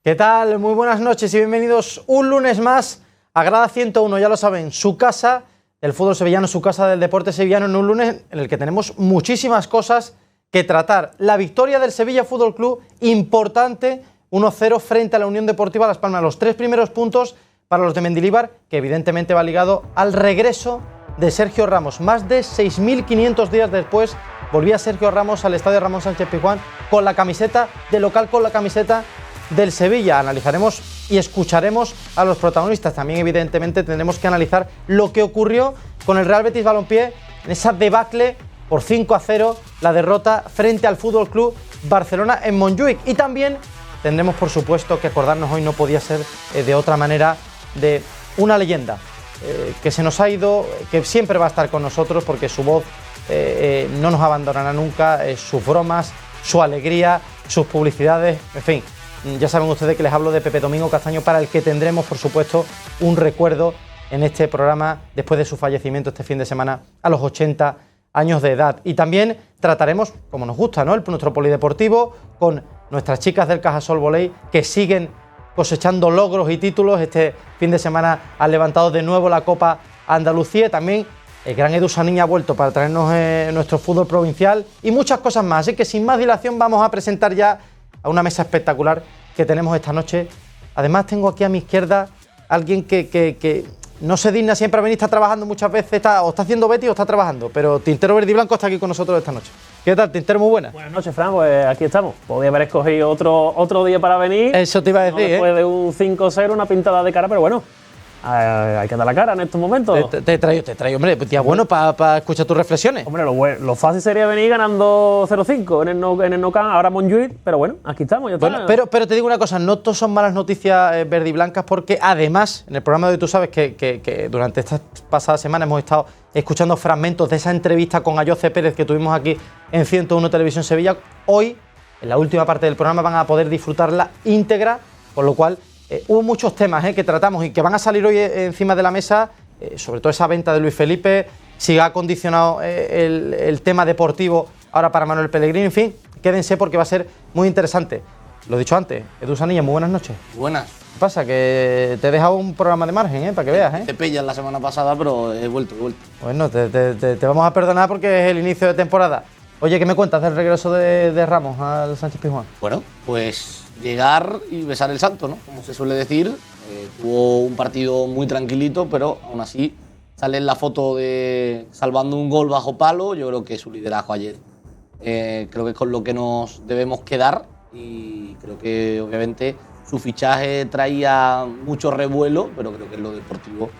¿Qué tal? Muy buenas noches y bienvenidos un lunes más a Grada 101, ya lo saben, su casa del fútbol sevillano, su casa del deporte sevillano, en un lunes en el que tenemos muchísimas cosas que tratar. La victoria del Sevilla Fútbol Club, importante, 1-0 frente a la Unión Deportiva Las Palmas. Los 3 primeros puntos para los de Mendilibar, que evidentemente va ligado al regreso de Sergio Ramos. Más de 6.500 días después volvía Sergio Ramos al estadio Ramón Sánchez Pizjuán con la camiseta de local, con la camiseta del Sevilla. Analizaremos y escucharemos a los protagonistas. También evidentemente tendremos que analizar lo que ocurrió con el Real Betis Balompié en esa debacle por 5-0, la derrota frente al Fútbol Club Barcelona en Montjuic. Y también tendremos, por supuesto, que acordarnos, hoy no podía ser de otra manera, de una leyenda que se nos ha ido, que siempre va a estar con nosotros porque su voz no nos abandonará nunca, sus bromas, su alegría, sus publicidades, en fin. Ya saben ustedes que les hablo de Pepe Domingo Castaño, para el que tendremos, por supuesto, un recuerdo en este programa después de su fallecimiento este fin de semana a los 80 años de edad. Y también trataremos, como nos gusta, ¿no?, nuestro polideportivo con nuestras chicas del Cajasol Voley, que siguen cosechando logros y títulos. Este fin de semana han levantado de nuevo la Copa Andalucía. También el gran Edu Saniña ha vuelto para traernos nuestro fútbol provincial y muchas cosas más. Así que sin más dilación vamos a presentar ya a una mesa espectacular que tenemos esta noche. Además tengo aquí a mi izquierda alguien que no se digna siempre a venir, está trabajando muchas veces, o está haciendo Betis o está trabajando, pero Tintero Verde y Blanco está aquí con nosotros esta noche. ¿Qué tal, Tintero? Muy buena. Buenas noches, Fran, pues aquí estamos. Podría haber escogido otro día para venir. Eso te iba a decir, no, después de un 5-0, una pintada de cara, pero bueno, hay que dar la cara en estos momentos. Te traigo, hombre, día bueno para escuchar tus reflexiones. Hombre, lo fácil sería venir ganando 0-5 en el Nou Camp, ahora Montjuic, pero bueno, aquí estamos, ya está. Bueno, pero te digo una cosa, no todos son malas noticias verde y blancas, porque además, en el programa de hoy tú sabes que durante estas pasadas semanas hemos estado escuchando fragmentos de esa entrevista con Ayoce Pérez que tuvimos aquí en 101 Televisión Sevilla. Hoy, en la última parte del programa, van a poder disfrutarla íntegra, con lo cual hubo muchos temas que tratamos y que van a salir hoy encima de la mesa, sobre todo esa venta de Luis Felipe, si ha condicionado el tema deportivo ahora para Manuel Pellegrini. En fin, quédense porque va a ser muy interesante. Lo dicho antes, Edu Saniña, muy buenas noches. Buenas. ¿Qué pasa? Que te he dejado un programa de margen, para que veas. Te pillas la semana pasada, pero he vuelto. Bueno, te vamos a perdonar porque es el inicio de temporada. Oye, ¿qué me cuentas del regreso de Ramos al Sánchez Pizjuán? Bueno, pues llegar y besar el santo, ¿no? Como se suele decir. Tuvo un partido muy tranquilito, pero aún así sale en la foto de salvando un gol bajo palo. Yo creo que su liderazgo ayer creo que es con lo que nos debemos quedar, y creo que obviamente su fichaje traía mucho revuelo, pero creo que en lo deportivo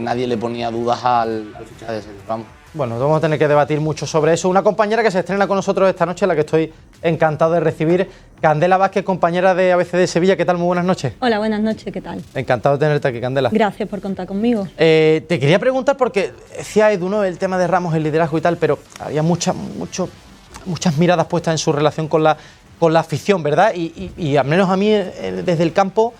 nadie le ponía dudas al fichaje de Sergio Ramos. Bueno, vamos a tener que debatir mucho sobre eso. Una compañera que se estrena con nosotros esta noche, la que estoy encantado de recibir, Candela Vázquez, compañera de ABC de Sevilla. ¿Qué tal? Muy buenas noches. Hola, buenas noches, ¿qué tal? Encantado de tenerte aquí, Candela. Gracias por contar conmigo. Te quería preguntar, porque decía Edu, ¿no?, el tema de Ramos, el liderazgo y tal, pero había muchas miradas puestas en su relación con la afición, ¿verdad? Y al menos a mí, desde el campo,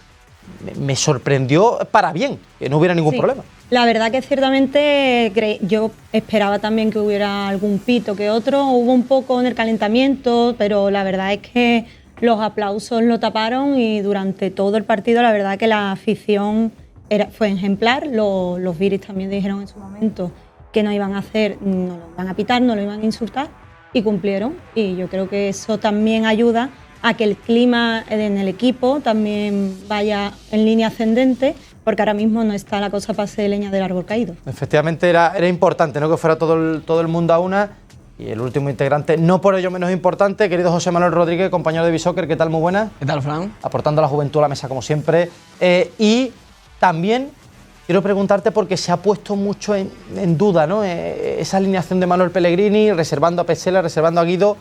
me sorprendió para bien, que no hubiera ningún problema. La verdad que ciertamente yo esperaba también que hubiera algún pito que otro. Hubo un poco en el calentamiento, pero la verdad es que los aplausos lo taparon, y durante todo el partido la verdad que la afición fue ejemplar. Los viris también dijeron en su momento que no iban a hacer, no lo iban a pitar, no lo iban a insultar, y cumplieron. Y yo creo que eso también ayuda a que el clima en el equipo también vaya en línea ascendente, porque ahora mismo no está la cosa para hacer leña del árbol caído. Efectivamente era importante, ¿no?, que fuera todo el mundo a una. Y el último integrante, no por ello menos importante, querido José Manuel Rodríguez, compañero de Bisoccer. ¿Qué tal? Muy buenas. ¿Qué tal, Fran? Aportando a la juventud a la mesa, como siempre. Y también quiero preguntarte, porque se ha puesto mucho en duda, ¿no?, esa alineación de Manuel Pellegrini, reservando a Pesela, reservando a Guido,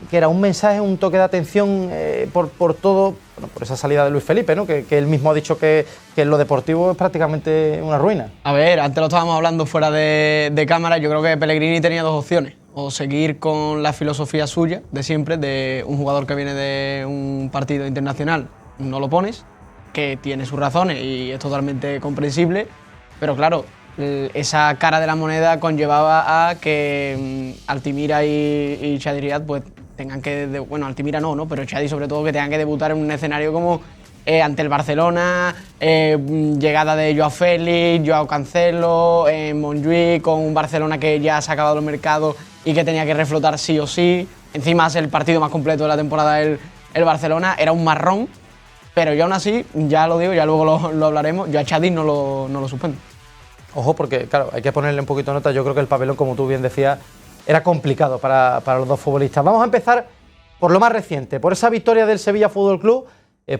que era un mensaje, un toque de atención por todo, bueno, por esa salida de Luis Felipe, ¿no?, que él mismo ha dicho que en lo deportivo es prácticamente una ruina. A ver, antes lo estábamos hablando fuera de cámara. Yo creo que Pellegrini tenía dos opciones: o seguir con la filosofía suya de siempre, de un jugador que viene de un partido internacional, no lo pones, que tiene sus razones y es totalmente comprensible, pero claro, esa cara de la moneda conllevaba a que Altimira y Chadi Riad pues tengan que, bueno, Altimira no, pero Chadi sobre todo, que tengan que debutar en un escenario como ante el Barcelona, llegada de Joao Félix, Joao Cancelo, Montjuïc, con un Barcelona que ya se ha acabado el mercado y que tenía que reflotar sí o sí. Encima es el partido más completo de la temporada el Barcelona, era un marrón, pero yo aún así, ya lo digo, ya luego lo hablaremos, yo a Xavi no lo suspendo. Ojo, porque claro, hay que ponerle un poquito de nota. Yo creo que el papelón, como tú bien decías, era complicado para los dos futbolistas. Vamos a empezar por lo más reciente, por esa victoria del Sevilla Fútbol Club,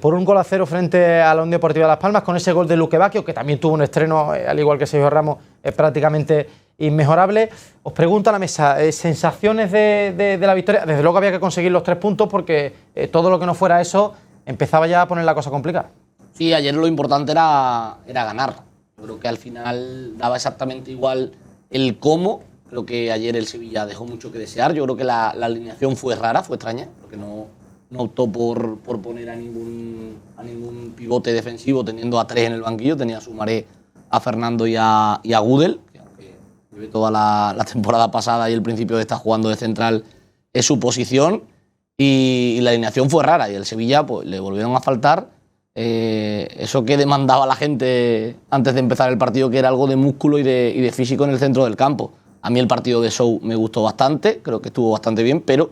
por 1-0 frente a la Unión Deportiva Las Palmas, con ese gol de Luque Bacchio, que también tuvo un estreno, al igual que Sergio Ramos, prácticamente inmejorable. Os pregunto a la mesa, sensaciones de la victoria. Desde luego había que conseguir los 3 puntos, porque todo lo que no fuera eso empezaba ya a poner la cosa complicada. Sí, ayer lo importante era ganar. Yo creo que al final daba exactamente igual el cómo. Creo que ayer el Sevilla dejó mucho que desear. Yo creo que la alineación fue rara, fue extraña, porque no optó por poner a ningún pivote defensivo, teniendo a 3 en el banquillo. Tenía a Soumaré, a Fernando y a Gudel, que aunque lleve toda la temporada pasada y el principio de estar jugando de central es su posición. Y la alineación fue rara y el Sevilla pues, le volvieron a faltar eso que demandaba la gente antes de empezar el partido, que era algo de músculo y de físico en el centro del campo. A mí el partido de Sou me gustó bastante, creo que estuvo bastante bien, pero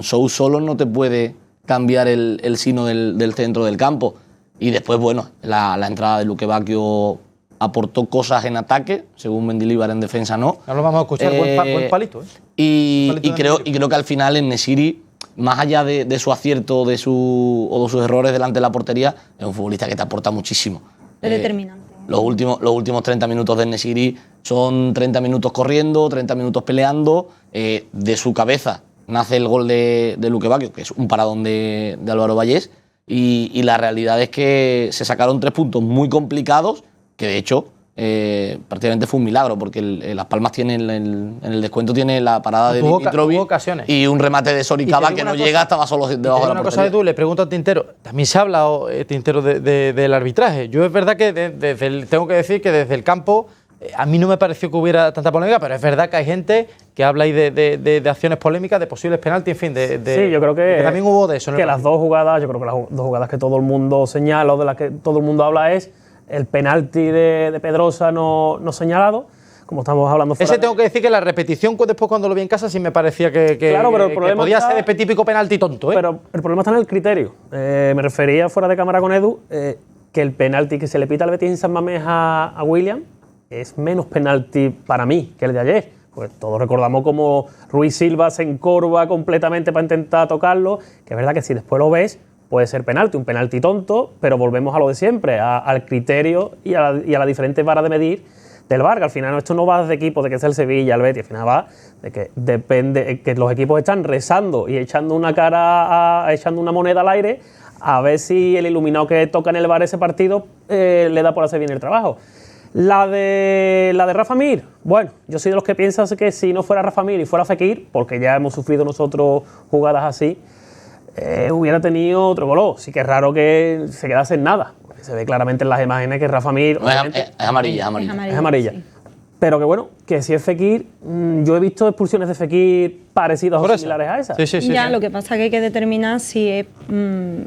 Sou solo no te puede cambiar el sino del centro del campo. Y después, bueno, la entrada de Luque Bacchio aportó cosas en ataque, según Mendilibar en defensa no. Ya lo vamos a escuchar, buen palito. Y creo que al final en En-Nesyri, más allá de su acierto o de sus errores delante de la portería, es un futbolista que te aporta muchísimo. Es determinante. Los últimos 30 minutos de En-Nesyri son 30 minutos corriendo, 30 minutos peleando. De su cabeza nace el gol de Luque Bacchio, que es un paradón de Álvaro Vallés. Y la realidad es que se sacaron 3 puntos muy complicados, que de hecho prácticamente fue un milagro, porque Las Palmas tiene en el descuento tiene la parada de Dimitrovic y un remate de Soricaba que no llega, estaba solo debajo de la portería. Una cosa de tú, le pregunto a Tintero, también se ha hablado, Tintero, del arbitraje. Yo es verdad que tengo que decir que desde el campo a mí no me pareció que hubiera tanta polémica, pero es verdad que hay gente que habla ahí de acciones polémicas, de posibles penaltis, en fin, sí, yo creo que también hubo de eso. Que las dos jugadas, yo creo que las dos jugadas que todo el mundo señala o de las que todo el mundo habla es el penalti de Pedrosa no señalado, como estamos hablando fuera. Ese tengo que decir que la repetición después cuando lo vi en casa sí me parecía que claro, pero el que podía ser de típico penalti tonto. Pero el problema está en el criterio. Me refería fuera de cámara con Edu que el penalti que se le pita al Betis en San Mamés a William es menos penalti para mí que el de ayer. Pues todos recordamos cómo Ruiz Silva se encorva completamente para intentar tocarlo, que es verdad que si después lo ves puede ser penalti, un penalti tonto, pero volvemos a lo de siempre, al criterio y a la diferente vara de medir del VAR, que al final esto no va de equipos, de que es el Sevilla, el Betis, al final va de que depende, que los equipos están rezando y echando una moneda al aire a ver si el iluminado que toca en el VAR ese partido le da por hacer bien el trabajo. La de Rafa Mir, bueno, yo soy de los que piensan que si no fuera Rafa Mir y fuera Fekir, porque ya hemos sufrido nosotros jugadas así, hubiera tenido otro color. Sí que es raro que se quedase en nada. Se ve claramente en las imágenes que Rafa Mir es amarilla. Es amarilla. Sí. Pero que bueno, que si es Fekir, yo he visto expulsiones de Fekir parecidas o similares a esas. Sí. Lo que pasa es que hay que determinar si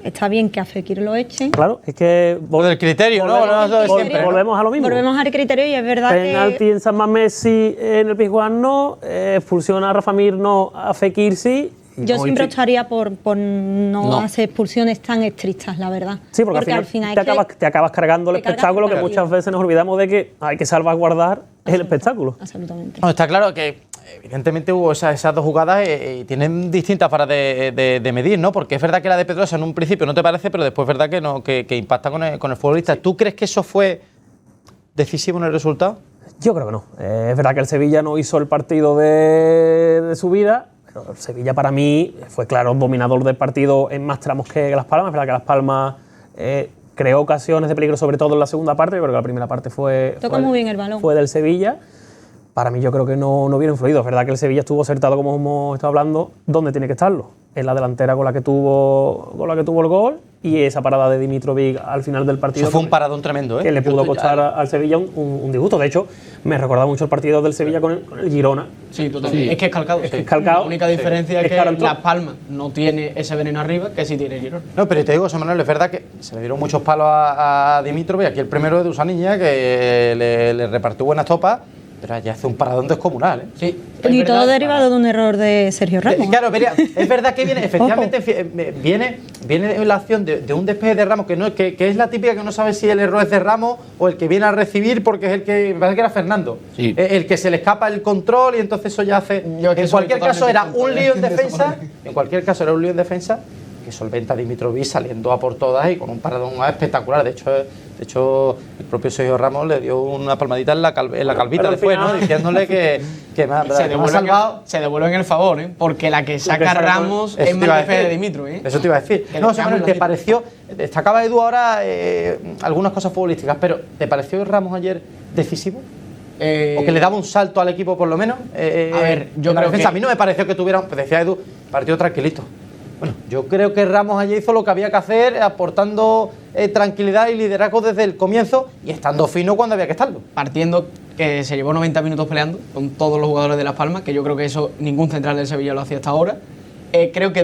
está bien que a Fekir lo echen. Claro, es que del criterio, volvemos a lo mismo. Volvemos al criterio y es verdad penalti en San Mamés sí, en el Pizjuán no, expulsión a Rafa Mir no, a Fekir sí. Yo siempre optaría por no hacer expulsiones tan estrictas, la verdad. Sí, porque al final te acabas cargando el espectáculo, que muchas veces nos olvidamos de que hay que salvaguardar el espectáculo. Absolutamente. No, está claro que evidentemente hubo esas dos jugadas y tienen distintas varas de medir, ¿no? Porque es verdad que la de Pedrosa en un principio no te parece, pero después es verdad que impacta con el futbolista. ¿Tú crees que eso fue decisivo en el resultado? Yo creo que no. Es verdad que el Sevilla no hizo el partido de su vida. El Sevilla para mí fue claro dominador del partido en más tramos que Las Palmas. Es verdad que Las Palmas creó ocasiones de peligro, sobre todo en la segunda parte. Yo creo que la primera parte fue muy bien el balón. Fue del Sevilla. Para mí yo creo que no hubiera influido. Es verdad que el Sevilla estuvo acertado, como hemos estado hablando, donde tiene que estarlo. En la delantera con la que tuvo el gol y esa parada de Dimitrovic al final del partido. Eso fue un paradón tremendo, ¿eh? Que le pudo costar al Sevilla un disgusto. De hecho, me recordaba mucho el partido del Sevilla con el Girona. Sí, totalmente. Sí. Es que es calcado. Es que es calcado. La única diferencia es que calentó. Las Palmas no tiene ese veneno arriba que sí tiene Girona. No, pero te digo, José Manuel, es verdad que se le dieron muchos palos a Dimitrovic. Aquí el primero es de Usanilla, que le repartió buenas topas, pero allá hace un paradón descomunal, ¿eh? Sí. Y todo derivado de un error de Sergio Ramos. Claro, mira, es verdad que viene, efectivamente, viene la acción de un despeje de Ramos, que es la típica que no sabe si el error es de Ramos o el que viene a recibir, porque es el que, me parece que era Fernando, Sí. El que se le escapa el control y entonces eso ya hace. Yo que En soy cualquier caso era totalmente un lío en de eso, defensa, ¿vale? en cualquier caso era un lío en defensa que solventa a Dimitrovic saliendo a por todas y con un paradón espectacular. De hecho, el propio Sergio Ramos le dio una palmadita en la calvita pero después, ¿no? al final- Diciéndole que me ha salvado. Se devuelven el favor, ¿eh? Porque la que saca Ramos Eso es te iba a más de decir. Dimitro, ¿eh? Eso te iba a decir. Que No, le José Manuel, cagamos ¿te la pareció? Destacaba Edu ahora algunas cosas futbolísticas, pero ¿te pareció Ramos ayer decisivo? ¿O que le daba un salto al equipo por lo menos? A ver, yo en la creo defensa. que- A mí no me pareció que tuviera, pues decía Edu, partido tranquilito. Bueno, yo creo que Ramos ayer hizo lo que había que hacer, aportando tranquilidad y liderazgo desde el comienzo y estando fino cuando había que estarlo. Partiendo que se llevó 90 minutos peleando con todos los jugadores de Las Palmas, que yo creo que eso ningún central del Sevilla lo hacía hasta ahora. Creo que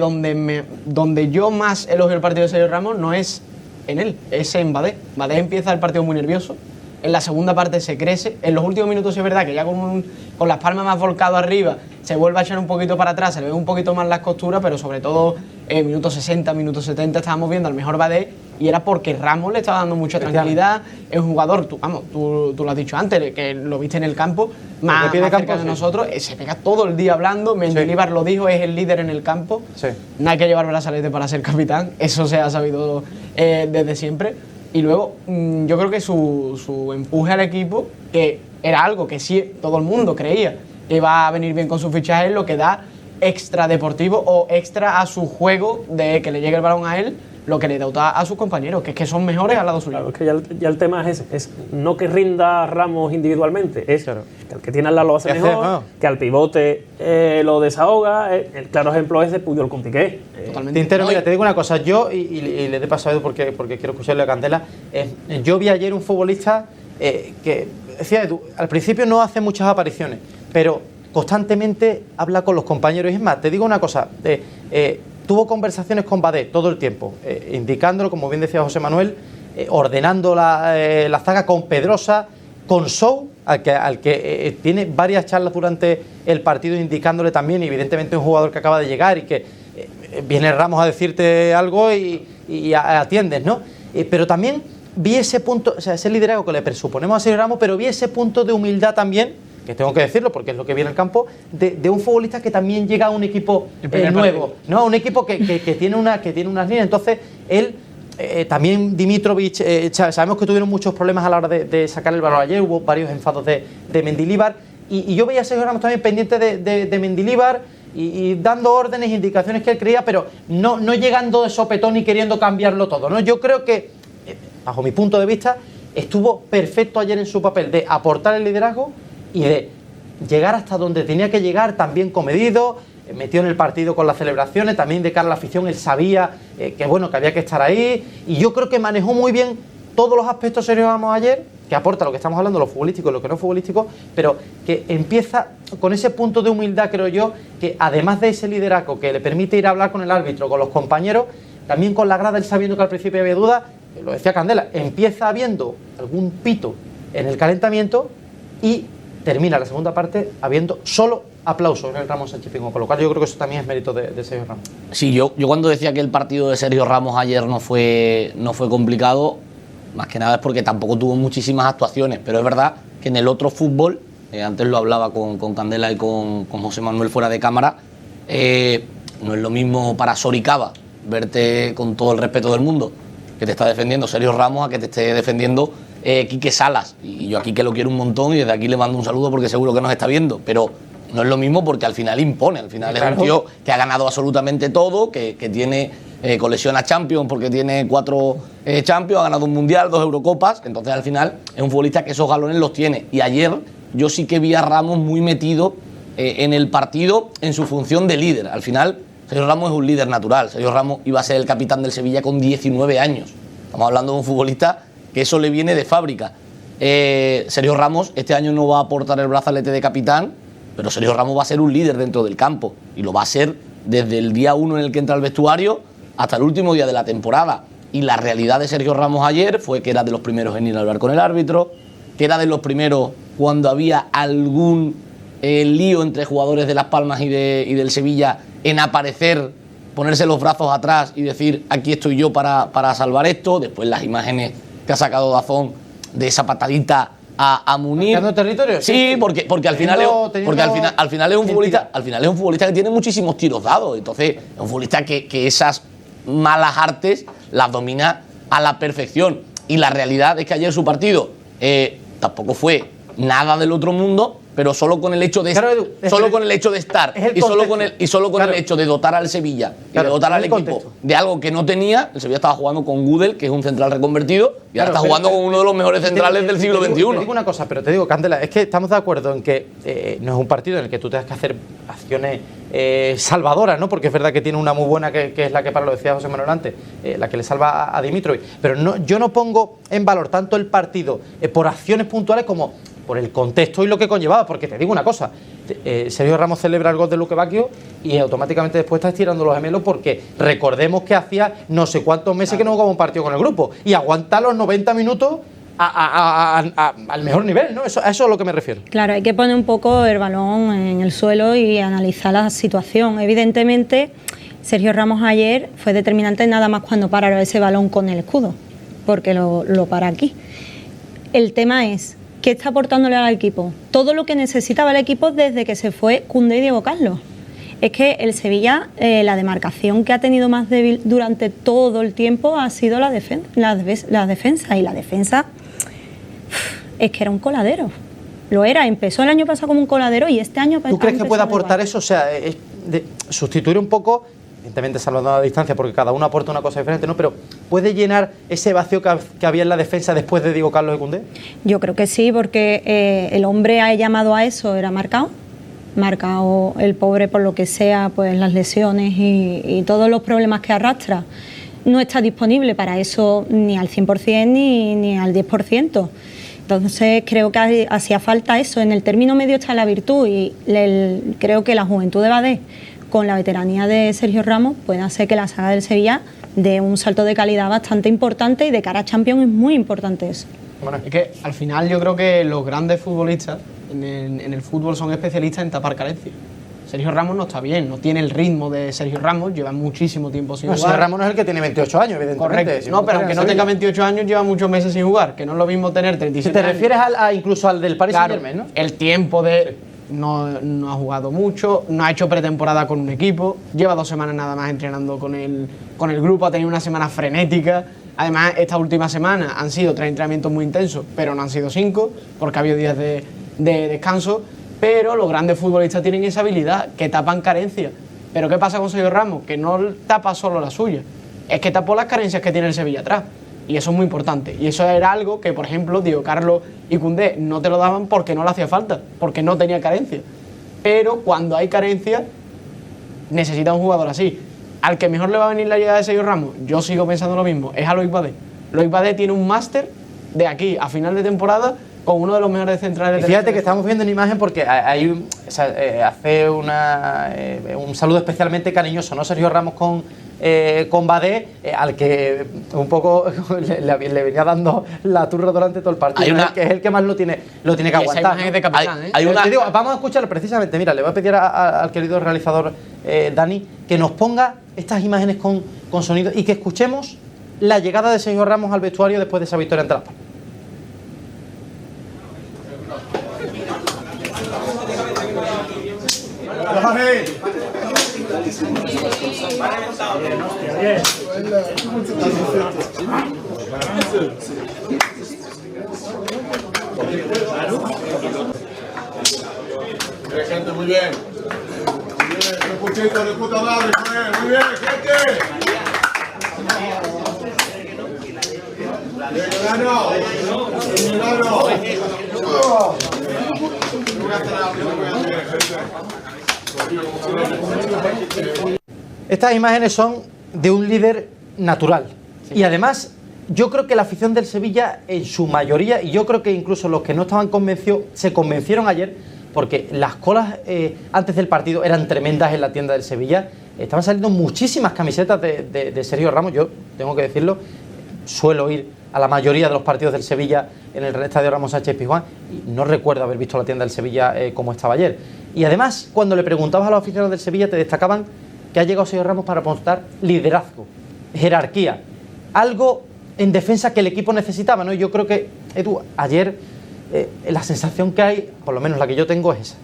donde yo más elogio el partido de Sergio Ramos no es en él, es en Badé. Badé empieza el partido muy nervioso, en la segunda parte se crece, en los últimos minutos es verdad que ya con Las Palmas más volcado arriba se vuelve a echar un poquito para atrás, se le ve un poquito más las costuras, pero sobre todo en minutos 60, minutos 70 estábamos viendo al mejor Badé y era porque Ramos le estaba dando mucha tranquilidad. Es un jugador, tú lo has dicho antes, que lo viste en el campo, más pie de cerca campo, de sí. nosotros, se pega todo el día hablando. Mendilibar lo dijo, es el líder en el campo. Sí. No hay que llevar brazalete para ser capitán, eso se ha sabido desde siempre. Y luego yo creo que su empuje al equipo, que era algo que sí todo el mundo creía que iba a venir bien con su fichaje, es lo que da extra deportivo o extra a su juego de que le llegue el balón a él, lo que le da a sus compañeros, que es que son mejores al lado suyo. Claro, es que ya el tema es ese, es no que rinda Ramos individualmente, es Claro. que el que tiene al lado lo hace Que hace, mejor, no. que al pivote lo desahoga. El claro ejemplo es de Puyol con Piqué. Totalmente. Tintero, No, mira, te digo una cosa, yo, y le he pasado a Edu porque quiero escucharle a Candela, yo vi ayer un futbolista que, decía Edu, al principio no hace muchas apariciones, pero constantemente habla con los compañeros. Y es más, te digo una cosa, tuvo conversaciones con Badé todo el tiempo, indicándolo, como bien decía José Manuel, ordenando la zaga con Pedrosa, con Sou, al que tiene varias charlas durante el partido indicándole también, y evidentemente un jugador que acaba de llegar y que viene Ramos a decirte algo y atiendes, ¿no? Pero también vi ese punto, o sea, ese liderazgo que le presuponemos a Sergio Ramos, pero vi ese punto de humildad también, que tengo que decirlo porque es lo que viene el campo, de un futbolista que también llega a un equipo El primer nuevo, partido. ¿no? Un equipo que tiene unas líneas. Entonces, él, también Dimitrovic, sabemos que tuvieron muchos problemas a la hora de sacar el balón ayer, hubo varios enfados de Mendilibar, y yo veía a Sergio Ramos también pendiente de Mendilibar y dando órdenes, indicaciones que él creía, pero no llegando de sopetón y queriendo cambiarlo todo, ¿no? Yo creo que, bajo mi punto de vista, estuvo perfecto ayer en su papel de aportar el liderazgo y de llegar hasta donde tenía que llegar, también comedido, metió en el partido con las celebraciones, también de cara a la afición, él sabía que bueno, que había que estar ahí, y yo creo que manejó muy bien todos los aspectos serios que vamos ayer, que aporta lo que estamos hablando, lo futbolístico y lo que no es futbolístico, pero que empieza con ese punto de humildad, creo yo, que además de ese liderazgo que le permite ir a hablar con el árbitro, con los compañeros, también con la grada, él sabiendo que al principio había dudas, lo decía Candela, empieza habiendo algún pito en el calentamiento y termina la segunda parte habiendo solo aplausos en el Ramón Sánchez Pizjuán, con lo cual yo creo que eso también es mérito de Sergio Ramos. Sí, yo cuando decía que el partido de Sergio Ramos ayer no fue complicado, más que nada es porque tampoco tuvo muchísimas actuaciones, pero es verdad que en el otro fútbol, antes lo hablaba con Candela y con José Manuel fuera de cámara, no es lo mismo para Soricaba verte con todo el respeto del mundo que te está defendiendo Sergio Ramos a que te esté defendiendo Quique Salas, y yo aquí que lo quiero un montón y desde aquí le mando un saludo porque seguro que nos está viendo, pero no es lo mismo porque al final impone, al final Claro. es un tío que ha ganado absolutamente todo, que tiene colecciona Champions porque tiene 4 Champions, ha ganado un Mundial, 2 Eurocopas, entonces al final es un futbolista que esos galones los tiene, y ayer yo sí que vi a Ramos muy metido en el partido en su función de líder. Al final Sergio Ramos es un líder natural. Sergio Ramos iba a ser el capitán del Sevilla con 19 años. Estamos hablando de un futbolista que eso le viene de fábrica. Sergio Ramos este año no va a aportar el brazalete de capitán, pero Sergio Ramos va a ser un líder dentro del campo y lo va a ser desde el día 1 en el que entra al vestuario hasta el último día de la temporada. Y la realidad de Sergio Ramos ayer fue que era de los primeros en ir a hablar con el árbitro, que era de los primeros cuando había algún lío entre jugadores de Las Palmas y del Sevilla en aparecer, ponerse los brazos atrás y decir aquí estoy yo para salvar esto. Después las imágenes que ha sacado Dazón de esa patadita a Munir. ¿Marcando territorio? Sí, porque al final es un futbolista que tiene muchísimos tiros dados. Entonces es un futbolista que esas malas artes las domina a la perfección. Y la realidad es que ayer su partido tampoco fue nada del otro mundo, pero solo con el hecho de estar y solo con el hecho de dotar al Sevilla y de dotar al equipo de algo que no tenía. El Sevilla estaba jugando con Gudel, que es un central reconvertido, y ahora está jugando con uno de los mejores centrales del siglo XXI. Te digo una cosa, pero te digo, Candela, es que estamos de acuerdo en que no es un partido en el que tú tengas que hacer acciones salvadoras, ¿no? Porque es verdad que tiene una muy buena que es la que, para lo decía José Manuel antes, la que le salva a Dimitrovic. Pero no, yo no pongo en valor tanto el partido por acciones puntuales como por el contexto y lo que conllevaba, porque te digo una cosa, Sergio Ramos celebra el gol de Luque Bacchio y automáticamente después está estirando los gemelos, porque recordemos que hacía no sé cuántos meses que no jugaba un partido con el grupo y aguanta los 90 minutos al mejor nivel, ¿no? Eso es a lo que me refiero. Claro, hay que poner un poco el balón en el suelo y analizar la situación. Evidentemente, Sergio Ramos ayer fue determinante nada más cuando paró ese balón con el escudo, porque lo para aquí. El tema es, ¿qué está aportándole al equipo? Todo lo que necesitaba el equipo desde que se fue Koundé y Diego Carlos. Es que el Sevilla, la demarcación que ha tenido más débil durante todo el tiempo ha sido la defensa. Y la defensa es que era un coladero. Lo era, empezó el año pasado como un coladero y este año... ¿Tú crees que puede aportar eso? O sea, sustituir un poco, evidentemente salvando la distancia, porque cada uno aporta una cosa diferente, ¿no? Pero ¿puede llenar ese vacío que había en la defensa después de Diego Carlos y Koundé? Yo creo que sí, porque el hombre ha llamado a eso, era marcado el pobre por lo que sea, pues las lesiones y todos los problemas que arrastra. No está disponible para eso ni al 100% ni al 10%. Entonces creo que hacía falta eso. En el término medio está la virtud y creo que la juventud de Badé con la veteranía de Sergio Ramos puede hacer que la saga del Sevilla dé un salto de calidad bastante importante, y de cara a Champions es muy importante eso. Bueno, es que al final yo creo que los grandes futbolistas en el fútbol son especialistas en tapar carencias. Sergio Ramos no está bien, no tiene el ritmo de Sergio Ramos, lleva muchísimo tiempo sin jugar. Sergio Ramos no es el que tiene 28 años, evidentemente. Correcto, no, pero aunque no tenga 28 años, lleva muchos meses sin jugar, que no es lo mismo tener 37 años. ¿Te refieres incluso al del Paris Saint-Germain, no? El tiempo de... No ha jugado mucho, no ha hecho pretemporada con un equipo, lleva 2 semanas nada más entrenando con el grupo, ha tenido una semana frenética. Además, esta última semana han sido 3 entrenamientos muy intensos, pero no han sido 5, porque ha habido días de descanso. Pero los grandes futbolistas tienen esa habilidad, que tapan carencias. Pero ¿qué pasa con Sergio Ramos? Que no tapa solo la suya, es que tapó las carencias que tiene el Sevilla atrás. Y eso es muy importante. Y eso era algo que, por ejemplo, Diego Carlos y Koundé no te lo daban porque no le hacía falta, porque no tenía carencia. Pero cuando hay carencia, necesita un jugador así. Al que mejor le va a venir la llegada de Sergio Ramos, yo sigo pensando lo mismo, es a Loic Badé. Loic Badé tiene un máster de aquí a final de temporada con uno de los mejores centrales. Y fíjate que estamos viendo una imagen porque hace un saludo especialmente cariñoso, ¿no? Sergio Ramos con Badé, al que un poco le venía dando la turra durante todo el partido, que es el que más lo tiene que aguantar. Esa imagen es de capitán, Te digo, vamos a escuchar precisamente, mira, le voy a pedir al querido realizador Dani que nos ponga estas imágenes con sonido y que escuchemos la llegada de Sergio Ramos al vestuario después de esa victoria ante Las Palmas. Gente, muy bien. Un puchito de puta madre, muy bien, gente. Estas imágenes son de un líder natural. Y además, yo creo que la afición del Sevilla, en su mayoría, y yo creo que incluso los que no estaban convencidos, se convencieron ayer, porque las colas antes del partido eran tremendas en la tienda del Sevilla. Estaban saliendo muchísimas camisetas de Sergio Ramos. Yo tengo que decirlo, suelo ir a la mayoría de los partidos del Sevilla en el estadio Ramón Sánchez Pizjuán y no recuerdo haber visto la tienda del Sevilla como estaba ayer. Y además, cuando le preguntabas a los aficionados del Sevilla, te destacaban que ha llegado Sergio Ramos para aportar liderazgo, jerarquía, algo en defensa que el equipo necesitaba, ¿no? Y yo creo que, Edu, ayer la sensación que hay, por lo menos la que yo tengo, es esa.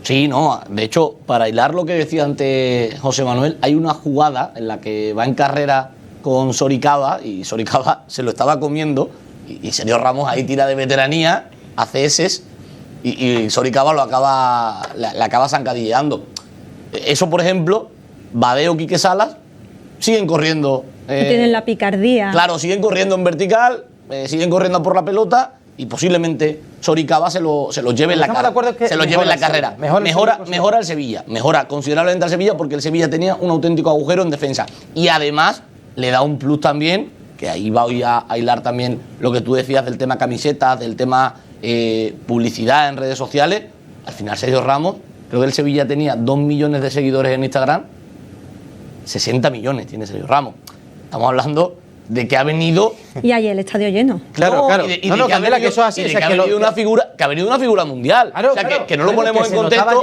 Sí, no, de hecho, para hilar lo que decía antes José Manuel, hay una jugada en la que va en carrera con Soricaba y Soricaba se lo estaba comiendo y Sergio Ramos ahí tira de veteranía, hace eses y Soricaba le acaba zancadilleando. Eso, por ejemplo, Badeo, Quique Salas siguen corriendo. Tienen la picardía. Claro, siguen corriendo en vertical, siguen corriendo por la pelota y posiblemente Soricaba se lo lleve en la carrera. Mejora el Sevilla, mejora considerablemente al Sevilla porque el Sevilla tenía un auténtico agujero en defensa. Y además le da un plus también, que ahí voy a hilar también lo que tú decías del tema camisetas, del tema publicidad en redes sociales. Al final Sergio Ramos, creo que el Sevilla tenía 2 millones de seguidores en Instagram, 60 millones tiene Sergio Ramos. Estamos hablando de que ha venido... Y ahí el estadio lleno. Claro, claro. Y de que ha venido una figura mundial. Claro, o sea, claro, que no lo ponemos en contexto,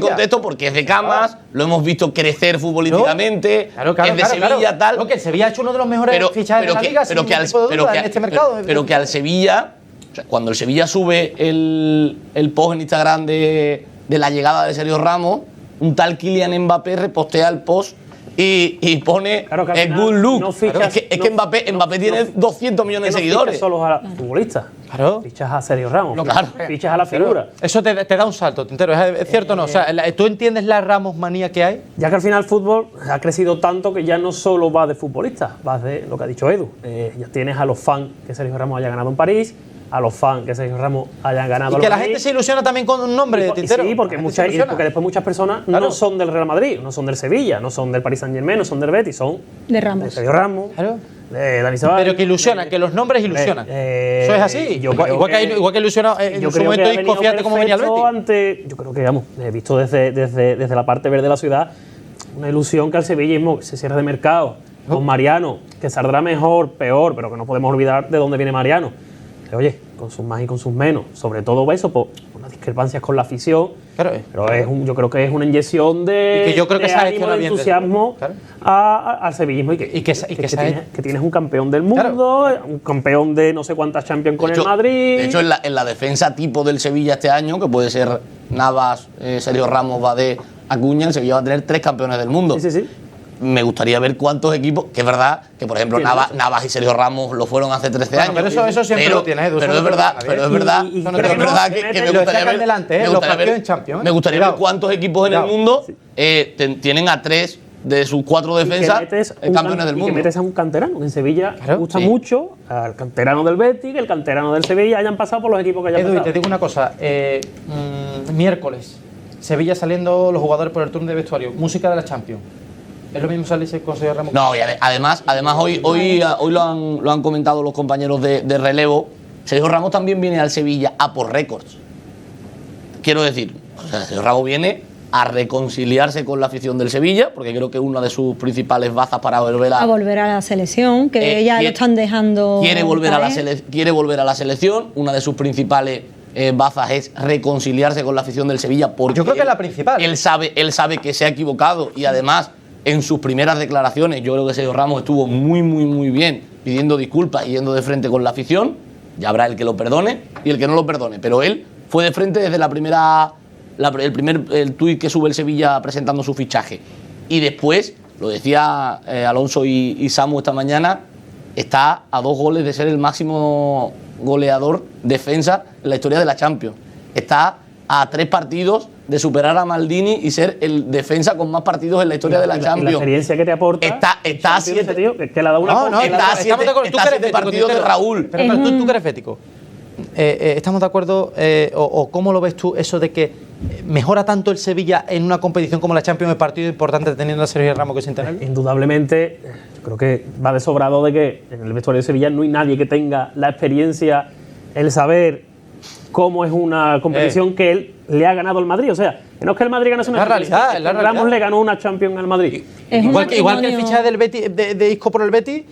contexto porque es de Camas, lo hemos visto crecer futbolísticamente, es de Sevilla, tal. No, que el Sevilla ha hecho uno de los mejores fichajes de la liga, en este mercado. Pero que al Sevilla, o sea, cuando el Sevilla sube el post en Instagram de la llegada de Sergio Ramos, un tal Kylian Mbappé repostea el post y pone good look. No fichas, es que Mbappé tiene 200 millones de seguidores. No solo a futbolistas. Claro. Fichas a Sergio Ramos. Claro. Fichas a la figura. Eso te da un salto, Tintero. ¿Es cierto o no? O sea, ¿tú entiendes la Ramos manía que hay? Ya que al final el fútbol ha crecido tanto que ya no solo va de futbolistas, va de lo que ha dicho Edu. Ya tienes a los fans que Sergio Ramos haya ganado en París, a los fans que Sergio Ramos hayan ganado. Y que la gente se ilusiona también con un nombre, Tintero. Sí, porque después muchas personas no son del Real Madrid, no son del Sevilla, no son del Paris Saint-Germain, no son del Betis, son de Ramos. De Sergio Ramos, claro, de Dani Ceballos. Pero que ilusionan, que los nombres ilusionan. Eso es así. Igual que ilusiona en su momento Isco, fíjate cómo venía el Betis. Yo creo que, he visto desde la parte verde de la ciudad una ilusión que al sevillismo se cierre de mercado con Mariano, que saldrá mejor, peor, pero que no podemos olvidar de dónde viene Mariano. Que, oye, con sus más y con sus menos, sobre todo eso por unas discrepancias con la afición, claro, pero yo creo que es una inyección de, y que yo creo que de ánimo, de entusiasmo al sevillismo y que tienes un campeón del mundo, un campeón de no sé cuántas Champions con el Madrid. De hecho, en la defensa tipo del Sevilla este año, que puede ser Navas, Sergio Ramos, Badé, Acuña, el Sevilla va a tener 3 campeones del mundo. Sí. Me gustaría ver cuántos equipos, que es verdad que por ejemplo Navas y Sergio Ramos lo fueron hace 13 años. Pero eso siempre lo tiene, Edu. Pero es verdad que me gustaría ver cuántos equipos en el mundo tienen a 3 de sus 4 defensas campeones del mundo. Y que metes a un canterano. En Sevilla gusta mucho al canterano del Betis, que el canterano del Sevilla hayan pasado por los equipos que hayan pasado. Edu, y te digo una cosa, miércoles, Sevilla saliendo los jugadores por el turno de vestuario, música de la Champions. ¿Es lo mismo salirse con Sergio Ramos? No, y además hoy lo han comentado los compañeros de relevo. Sergio Ramos también viene al Sevilla a por récords. Quiero decir, Sergio Ramos viene a reconciliarse con la afición del Sevilla, porque creo que una de sus principales bazas para volver a la selección, que ya lo están dejando. Quiere volver a la selección. Una de sus principales bazas es reconciliarse con la afición del Sevilla, porque yo creo que es la principal. Él sabe que se ha equivocado y además en sus primeras declaraciones yo creo que Sergio Ramos estuvo muy bien pidiendo disculpas y yendo de frente con la afición. Ya habrá el que lo perdone y el que no lo perdone, pero él fue de frente desde el tuit que sube el Sevilla presentando su fichaje. Y después, lo decía Alonso y Samu esta mañana, está a 2 goles de ser el máximo goleador defensa en la historia de la Champions. Está a 3 partidos de superar a Maldini y ser el defensa con más partidos en la historia de la Champions. La experiencia que te aporta está a 7 que la da una está a 7 partidos de Raúl. Pero tú que eres fético, ¿estamos de acuerdo o cómo lo ves tú eso de que mejora tanto el Sevilla en una competición como la Champions, el partido importante teniendo a Sergio Ramos que sin tenerlo? Indudablemente, yo creo que va de sobrado de que en el vestuario de Sevilla no hay nadie que tenga la experiencia, el saber cómo es una competición que él le ha ganado al Madrid. O sea, que no es que el Madrid ganase una Champions, realidad, es la realidad. Ramos le ganó una Champions al Madrid. Igual que el fichaje del Betis, de Isco por el Betis,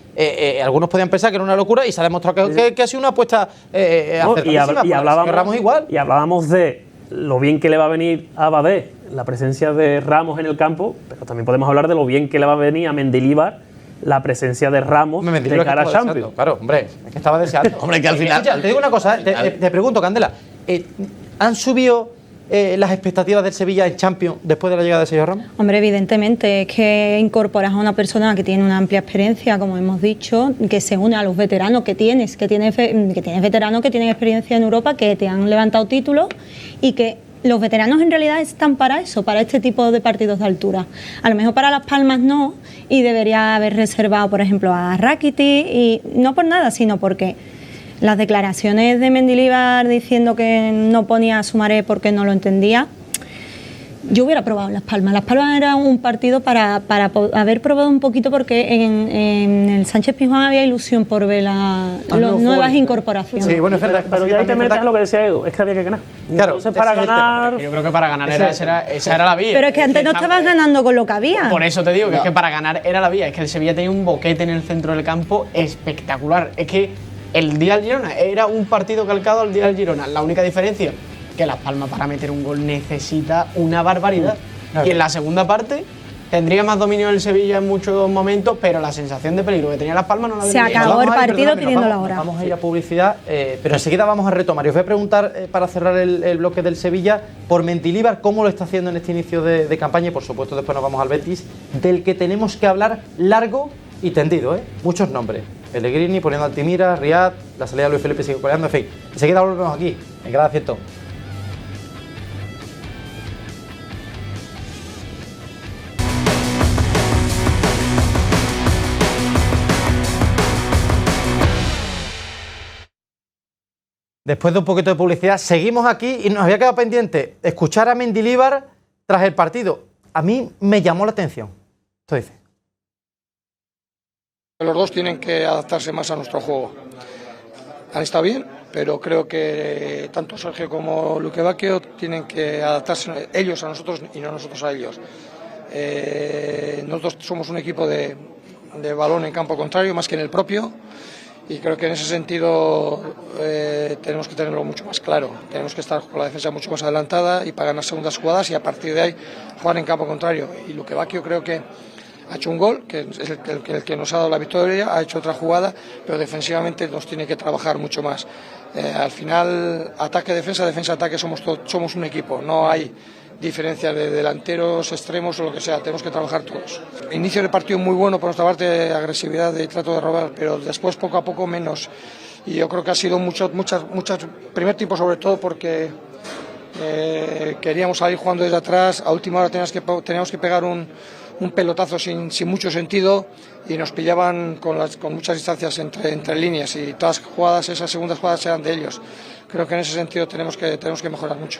algunos podían pensar que era una locura y se ha demostrado que ha sido una apuesta acertadísima. Y hablábamos, Ramos igual. Y hablábamos de lo bien que le va a venir a Badé la presencia de Ramos en el campo, pero también podemos hablar de lo bien que le va a venir a Mendilibar la presencia de Ramos de cara a Champions. Claro, hombre, es que estaba deseando. Hombre, que al final. Escucha, te digo una cosa, te pregunto, Candela, ¿han subido las expectativas del Sevilla en Champions después de la llegada de Sergio Ramos? Hombre, evidentemente, es que incorporas a una persona que tiene una amplia experiencia, como hemos dicho, que se une a los veteranos que tienes veteranos que tienen experiencia en Europa, que te han levantado títulos y que los veteranos en realidad están para eso, para este tipo de partidos de altura. A lo mejor para Las Palmas no, y debería haber reservado, por ejemplo, a Rakitic, y no por nada, sino porque las declaraciones de Mendilibar diciendo que no ponía a Soumaré porque no lo entendía, yo hubiera probado Las Palmas. Las Palmas era un partido para haber probado un poquito, porque en el Sánchez Pizjuán había ilusión por ver las nuevas incorporaciones. Sí, bueno, es verdad. Pero ya ahí te metes a lo que decía Edu, es que había que ganar. Claro, Entonces, para ganar. Yo creo que para ganar esa era la vía. Pero es que antes no estabas ganando con lo que había. Por eso te digo que es que para ganar era la vía. Es que el Sevilla tenía un boquete en el centro del campo espectacular. Es que el día del Girona era un partido calcado al día del Girona. La única diferencia que Las Palmas para meter un gol necesita una barbaridad. Y en la segunda parte tendría más dominio el Sevilla en muchos momentos, pero la sensación de peligro que tenía Las Palmas no la tenía. Se acabó el partido pidiendo la hora. Vamos a ir a publicidad, pero enseguida vamos a retomar. Y os voy a preguntar, para cerrar el bloque del Sevilla, por Mendilibar, cómo lo está haciendo en este inicio de campaña, y por supuesto después nos vamos al Betis, del que tenemos que hablar largo y tendido, muchos nombres. Pellegrini poniendo Altimira, Riad, la salida de Luis Felipe sigue coleando, en fin. Enseguida volvemos aquí, en Grada 101. Después de un poquito de publicidad, seguimos aquí y nos había quedado pendiente escuchar a Mendilibar tras el partido. A mí me llamó la atención. Esto dice. Los dos tienen que adaptarse más a nuestro juego. Han estado bien, pero creo que tanto Sergio como Luque Bacchio tienen que adaptarse ellos a nosotros y no nosotros a ellos. Nosotros somos un equipo de balón en campo contrario más que en el propio. Y creo que en ese sentido tenemos que tenerlo mucho más claro. Tenemos que estar con la defensa mucho más adelantada y para ganar segundas jugadas y a partir de ahí jugar en campo contrario. Y Luque Bacchio creo que ha hecho un gol, que es el que nos ha dado la victoria, ha hecho otra jugada, pero defensivamente nos tiene que trabajar mucho más. Al final, ataque-defensa, defensa-ataque, somos un equipo, no hay diferencias de delanteros, extremos o lo que sea, tenemos que trabajar todos. Inicio del partido muy bueno por nuestra parte, agresividad y trato de robar, pero después poco a poco menos. Y yo creo que ha sido muchas, primer tiempo sobre todo porque queríamos salir jugando desde atrás, a última hora teníamos que pegar un pelotazo sin mucho sentido y nos pillaban con muchas distancias entre líneas y todas las jugadas, esas segundas jugadas eran de ellos. Creo que en ese sentido tenemos que mejorar mucho.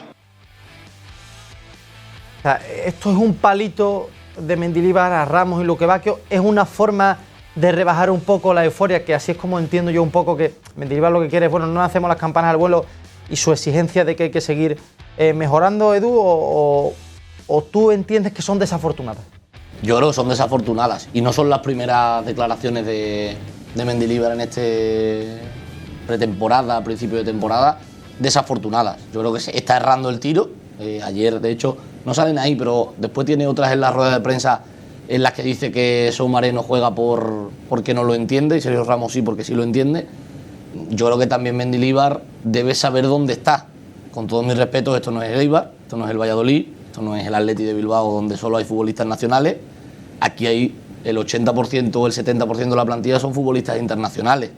O sea, esto es un palito de Mendilibar a Ramos y Luque Bacchio, es una forma de rebajar un poco la euforia, que así es como entiendo yo un poco que Mendilibar lo que quiere es, bueno, no hacemos las campanas al vuelo, y su exigencia de que hay que seguir mejorando, Edu, o tú entiendes que son desafortunadas. Yo creo que son desafortunadas y no son las primeras declaraciones de Mendilibar en este pretemporada, principio de temporada, desafortunadas. Yo creo que se está errando el tiro. Ayer, de hecho, no salen ahí, pero después tiene otras en la rueda de prensa en las que dice que Soumaré no juega porque no lo entiende y Sergio Ramos sí porque sí lo entiende. Yo creo que también Mendilibar debe saber dónde está. Con todo mi respeto, esto no es el Eibar, esto no es el Valladolid, esto no es el Atleti de Bilbao donde solo hay futbolistas nacionales. Aquí hay el 80% o el 70% de la plantilla son futbolistas internacionales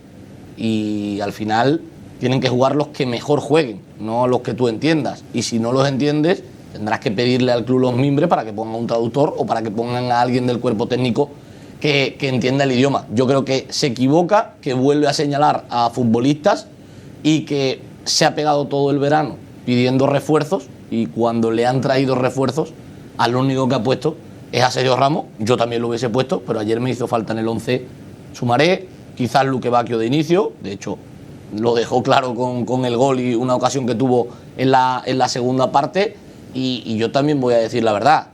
y al final tienen que jugar los que mejor jueguen, no los que tú entiendas. Y si no los entiendes, tendrás que pedirle al club los mimbres para que pongan un traductor o para que pongan a alguien del cuerpo técnico que entienda el idioma. Yo creo que se equivoca, que vuelve a señalar a futbolistas y que se ha pegado todo el verano pidiendo refuerzos y cuando le han traído refuerzos, al único que ha puesto es a Sergio Ramos. Yo también lo hubiese puesto, pero ayer me hizo falta en el 11 Sumaré, quizás Luque Bacchio de inicio, de hecho lo dejó claro con el gol y una ocasión que tuvo en la segunda parte, y yo también voy a decir la verdad.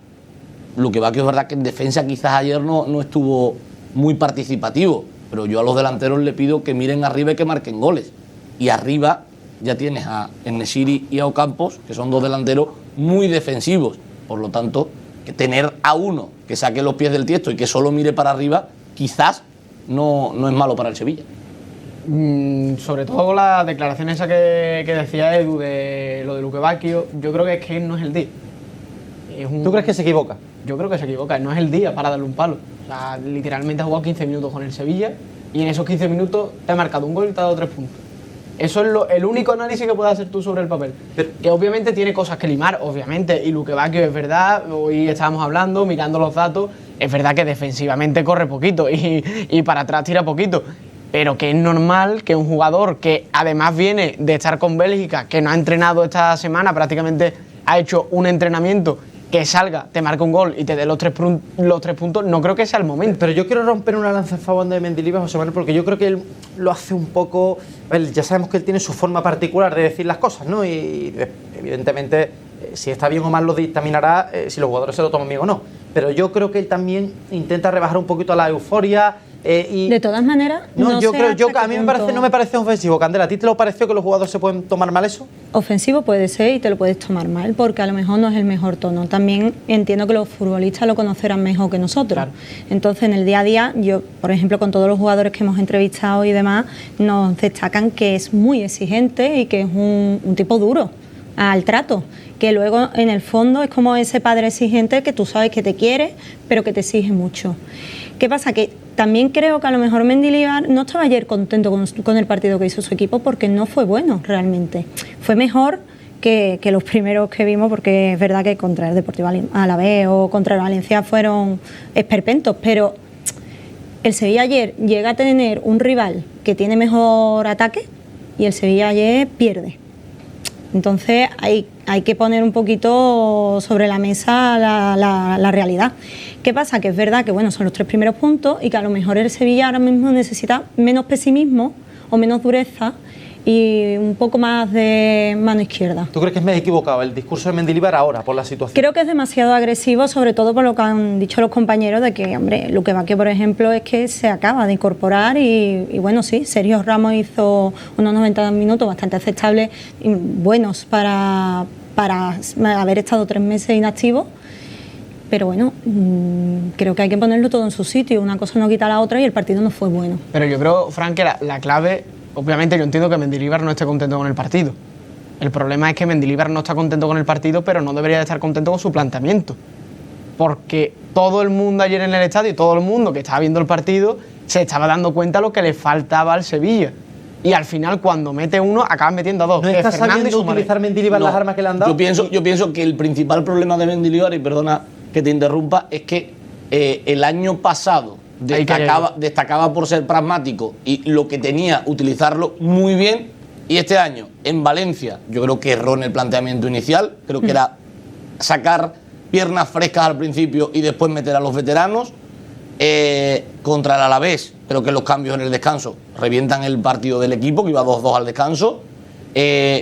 Luque Bacchio es verdad que en defensa quizás ayer no estuvo muy participativo, pero yo a los delanteros le pido que miren arriba y que marquen goles. Y arriba ya tienes a En-Nesyri y a Ocampos, que son dos delanteros muy defensivos. Por lo tanto, que tener a uno que saque los pies del tiesto y que solo mire para arriba, quizás no es malo para el Sevilla. Sobre todo la declaración esa que decía Edu de lo de Luque Bacchio, yo creo que es que no es el día. ¿Tú crees que se equivoca? Yo creo que se equivoca, no es el día para darle un palo. O sea, literalmente ha jugado 15 minutos con el Sevilla y en esos 15 minutos te ha marcado un gol y te ha dado 3 puntos. Eso es el único análisis que puedes hacer tú sobre el papel. Que obviamente tiene cosas que limar, obviamente, y Luque Bacchio es verdad, hoy estábamos hablando, mirando los datos, es verdad que defensivamente corre poquito y para atrás tira poquito. Pero que es normal que un jugador que además viene de estar con Bélgica, que no ha entrenado esta semana, prácticamente ha hecho un entrenamiento, que salga, te marca un gol y te dé los tres puntos, no creo que sea el momento. Pero yo quiero romper una lanza en favor de Mendilibar, José Manuel, porque yo creo que él lo hace un poco... Ya sabemos que él tiene su forma particular de decir las cosas, ¿no? Y evidentemente, si está bien o mal lo dictaminará si los jugadores se lo toman bien o no. Pero yo creo que él también intenta rebajar un poquito la euforia. De todas maneras, a mí no me parece ofensivo. Candela, ¿a ti te lo pareció que los jugadores se pueden tomar mal eso? Ofensivo puede ser y te lo puedes tomar mal, porque a lo mejor no es el mejor tono. También entiendo que los futbolistas lo conocerán mejor que nosotros. Claro. Entonces, en el día a día, yo, por ejemplo, con todos los jugadores que hemos entrevistado y demás, nos destacan que es muy exigente y que es un tipo duro al trato, que luego en el fondo es como ese padre exigente que tú sabes que te quiere, pero que te exige mucho. ¿Qué pasa? Que también creo que a lo mejor Mendilibar no estaba ayer contento con el partido que hizo su equipo porque no fue bueno realmente. Fue mejor que los primeros que vimos, porque es verdad que contra el Deportivo Alavés o contra el Valencia fueron esperpentos, pero el Sevilla ayer llega a tener un rival que tiene mejor ataque y el Sevilla ayer pierde. Entonces hay que poner un poquito sobre la mesa la realidad. ¿Qué pasa? Que es verdad que bueno, son los 3 primeros puntos y que a lo mejor el Sevilla ahora mismo necesita menos pesimismo o menos dureza y un poco más de mano izquierda. ¿Tú crees que es más equivocado el discurso de Mendilibar ahora por la situación? Creo que es demasiado agresivo, sobre todo por lo que han dicho los compañeros de que, hombre, Luque Bacchio, por ejemplo, es que se acaba de incorporar y bueno, sí, Sergio Ramos hizo unos 90 minutos bastante aceptables y buenos para haber estado 3 meses inactivo. Pero bueno, creo que hay que ponerlo todo en su sitio. Una cosa no quita la otra y el partido no fue bueno. Pero yo creo, Fran, que la clave, obviamente yo entiendo que Mendilibar no esté contento con el partido. El problema es que Mendilibar no está contento con el partido, pero no debería de estar contento con su planteamiento. Porque todo el mundo ayer en el estadio y todo el mundo que estaba viendo el partido se estaba dando cuenta de lo que le faltaba al Sevilla. Y al final, cuando mete uno, acaban metiendo a 2. ¿No está sabiendo utilizar Mendilibar las armas que le han dado? Yo pienso que el principal problema de Mendilibar, y perdona que te interrumpa, es que el año pasado destacaba por ser pragmático y lo que tenía, utilizarlo muy bien, y este año en Valencia yo creo que erró en el planteamiento inicial, creo que era sacar piernas frescas al principio y después meter a los veteranos. Contra el Alavés, creo que los cambios en el descanso revientan el partido del equipo, que iba 2-2 al descanso.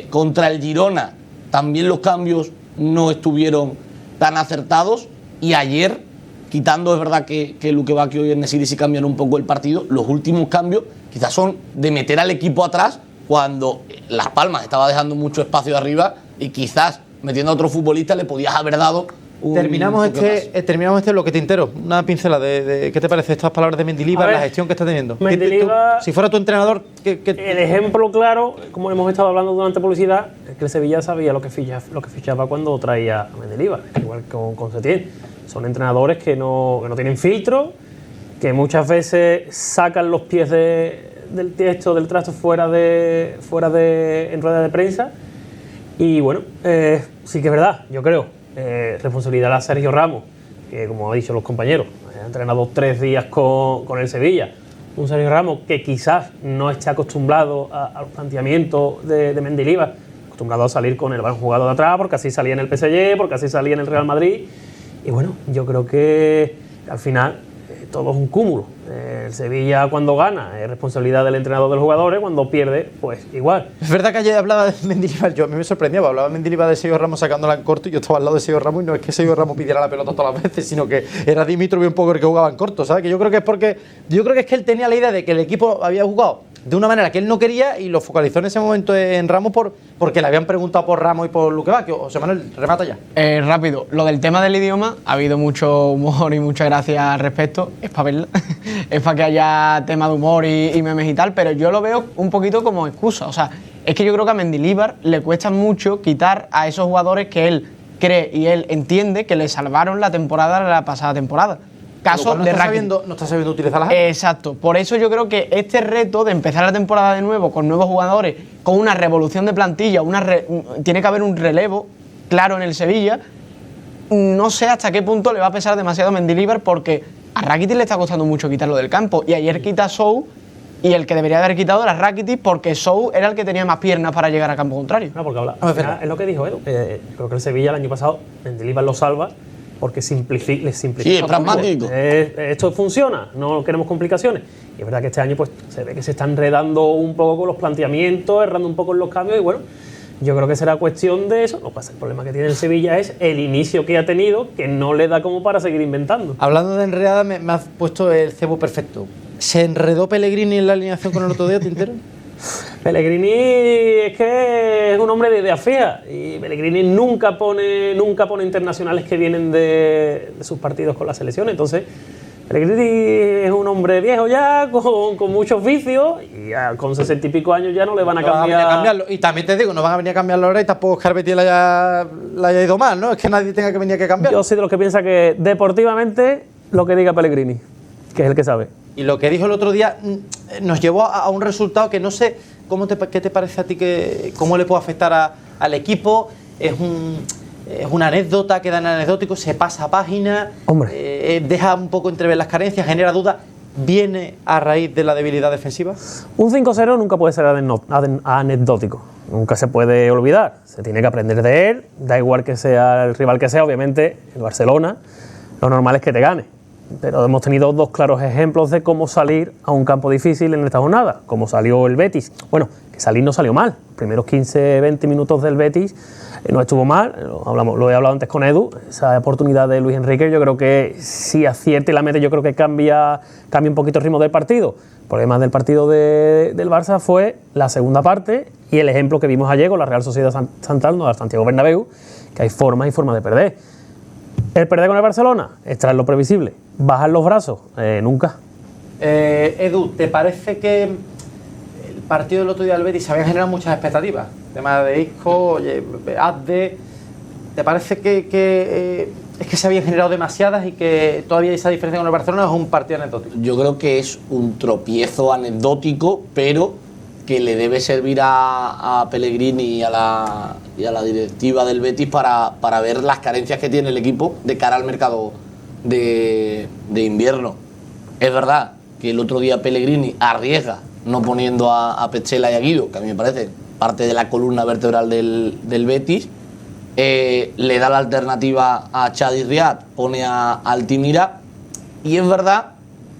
Contra el Girona también los cambios no estuvieron tan acertados, y ayer, quitando, es verdad que Luque Bacchio y En-Nesyri sí cambian un poco el partido, los últimos cambios quizás son de meter al equipo atrás cuando Las Palmas estaba dejando mucho espacio arriba y quizás metiendo a otro futbolista le podías haber dado terminamos este bloque, Tintero. Una pincela de ¿qué te parece estas palabras de Mendilibar, la gestión que está teniendo? Mendilibar, si fuera tu entrenador, el ejemplo claro, como hemos estado hablando durante publicidad, es que el Sevilla sabía lo que fichaba cuando traía a Mendilibar, igual que con Setién. Son entrenadores que no tienen filtro, que muchas veces sacan los pies del tiesto, del trasto fuera de en rueda de prensa. Y bueno, sí que es verdad, yo creo. Responsabilidad a Sergio Ramos, que como han dicho los compañeros, ha entrenado 3 días con el Sevilla, un Sergio Ramos que quizás no esté acostumbrado a los planteamientos de Mendilibar, acostumbrado a salir con el balón jugado de atrás, porque así salía en el PSG, porque así salía en el Real Madrid. Y bueno, yo creo que al final todo es un cúmulo. El Sevilla cuando gana es responsabilidad del entrenador del jugador, cuando pierde, pues igual. Es verdad que ayer hablaba de Mendilibar, a mí me sorprendía, hablaba de Mendilibar de Sergio Ramos sacándola en corto y yo estaba al lado de Sergio Ramos y no es que Sergio Ramos pidiera la pelota todas las veces, sino que era Dimitrov un poco el que jugaba en corto, ¿sabes? Que yo creo que es que él tenía la idea de que el equipo había jugado de una manera que él no quería y lo focalizó en ese momento en Ramos porque le habían preguntado por Ramos y por Luque Bacchio. José Manuel, remata ya. Rápido, lo del tema del idioma, ha habido mucho humor y muchas gracias al respecto, es para verla, es para que haya tema de humor y memes y tal, pero yo lo veo un poquito como excusa, o sea, es que yo creo que a Mendilibar le cuesta mucho quitar a esos jugadores que él cree y él entiende que le salvaron la pasada temporada. Caso no de está Rakitic. no está sabiendo utilizar las Exacto, por eso yo creo que este reto de empezar la temporada de nuevo con nuevos jugadores, con una revolución de plantilla, tiene que haber un relevo claro en el Sevilla. No sé hasta qué punto le va a pesar demasiado a Mendilibar porque a Rakitic le está costando mucho quitarlo del campo y ayer quita a Sou y el que debería haber quitado era Rakitic porque Sou era el que tenía más piernas para llegar a campo contrario. No, porque es lo que dijo Edu. Creo que el Sevilla el año pasado, Mendilibar lo salva porque le simplifica. Sí, es pragmático. Esto funciona, no queremos complicaciones. Y es verdad que este año pues se ve que se está enredando un poco con los planteamientos, errando un poco en los cambios y bueno, yo creo que será cuestión de eso. Lo que pasa, el problema que tiene el Sevilla es el inicio que ha tenido, que no le da como para seguir inventando. Hablando de enredada, me has puesto el cebo perfecto. ¿Se enredó Pellegrini en la alineación con el otro día, Tintero? Pellegrini es que es un hombre de ideas fijas y Pellegrini nunca pone internacionales que vienen de sus partidos con la selección. Entonces, Pellegrini es un hombre viejo ya, con muchos vicios y con 60 y pico años ya no le van a cambiarlo. Y también te digo, no van a venir a cambiarlo ahora y tampoco es que Arbeti le haya ido mal, ¿no? Es que nadie tenga que venir a que cambiarlo. Yo soy de los que piensa que deportivamente lo que diga Pellegrini, que es el que sabe. Y lo que dijo el otro día nos llevó a un resultado que no sé qué te parece a ti, cómo le puede afectar al equipo. Es una anécdota, queda en anecdótico, se pasa a página, deja un poco entrever las carencias, genera dudas. ¿Viene a raíz de la debilidad defensiva? Un 5-0 nunca puede ser anecdótico, nunca se puede olvidar, se tiene que aprender de él, da igual que sea el rival que sea, obviamente el Barcelona, lo normal es que te gane. Pero hemos tenido dos claros ejemplos de cómo salir a un campo difícil en esta jornada, como salió el Betis. Bueno, que salir no salió mal. Los primeros 15-20 minutos del Betis no estuvo mal, lo he hablado antes con Edu. Esa oportunidad de Luis Enrique, yo creo que si acierta y la mete, yo creo que cambia un poquito el ritmo del partido. El problema del partido del Barça fue la segunda parte y el ejemplo que vimos ayer con la Real Sociedad Santander, al Santiago Bernabéu, que hay formas y formas de perder. El perder con el Barcelona, extraer lo previsible. ¿Bajar los brazos? Nunca. Edu, ¿te parece que el partido del otro día del Betis se habían generado muchas expectativas? El tema de Isco, Azde. ¿Te parece que es que se habían generado demasiadas y que todavía hay esa diferencia con el Barcelona o es un partido anecdótico? Yo creo que es un tropiezo anecdótico, pero que le debe servir a Pellegrini y a la directiva del Betis para ver las carencias que tiene el equipo de cara al mercado de invierno. Es verdad que el otro día Pellegrini arriesga no poniendo a Petzela y a Guido, que a mí me parece parte de la columna vertebral del Betis, le da la alternativa a Chadi Riad, pone a Altimira, y es verdad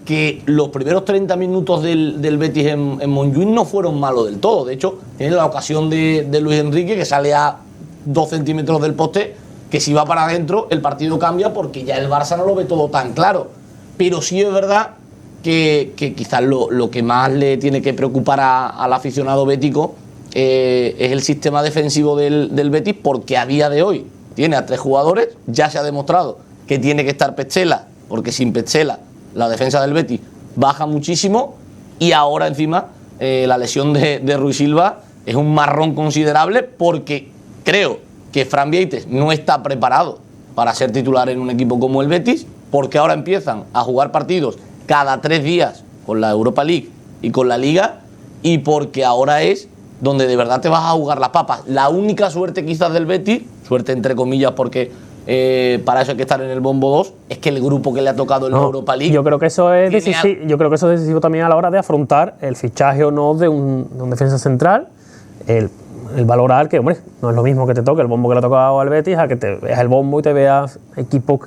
que los primeros 30 minutos del Betis en Montjuïc no fueron malos del todo. De hecho, tiene la ocasión de Luis Enrique, que sale a 2 centímetros del poste, que si va para adentro el partido cambia porque ya el Barça no lo ve todo tan claro. Pero sí es verdad que quizás lo que más le tiene que preocupar al aficionado bético es el sistema defensivo del Betis, porque a día de hoy tiene a 3 jugadores, ya se ha demostrado que tiene que estar Petzela, porque sin Petzela la defensa del Betis baja muchísimo, y ahora encima la lesión de Rui Silva es un marrón considerable, porque creo que Fran Vieites no está preparado para ser titular en un equipo como el Betis, porque ahora empiezan a jugar partidos cada 3 días con la Europa League y con la Liga, y porque ahora es donde de verdad te vas a jugar las papas. La única suerte quizás del Betis, suerte entre comillas porque para eso hay que estar en el bombo 2, es que el grupo que le ha tocado en la Europa League. Yo creo que eso es tiene decisivo, yo creo que eso es decisivo también a la hora de afrontar el fichaje o no de un defensa central, el valorar que, hombre, no es lo mismo que te toque el bombo que le ha tocado al Betis a que te veas el bombo y te veas equipos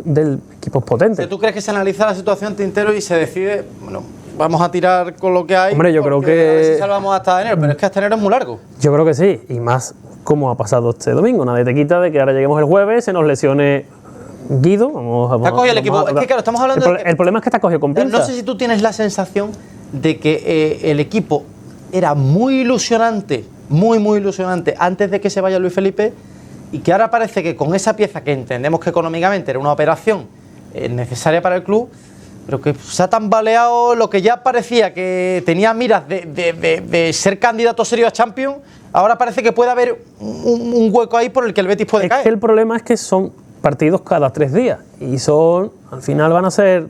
potentes. ¿Tú crees que se analiza la situación, Tintero, y se decide, bueno, vamos a tirar con lo que hay? Hombre, yo creo porque que- a ver si salvamos hasta enero, pero es que hasta enero es muy largo. Yo creo que sí, y más como ha pasado este domingo. Nadie te quita de que ahora lleguemos el jueves, se nos lesione Guido. Te ha cogido el equipo. Es que claro, estamos hablando de que- El problema es que te ha cogido con pinzas. No sé si tú tienes la sensación de que el equipo era muy ilusionante, muy ilusionante antes de que se vaya Luis Felipe, y que ahora parece que con esa pieza que entendemos que económicamente era una operación necesaria para el club, pero que se ha tambaleado lo que ya parecía que tenía miras de ser candidato serio a Champions. Ahora parece que puede haber un hueco ahí por el que el Betis puede Es caer. que el problema es que son partidos cada 3 días y al final van a ser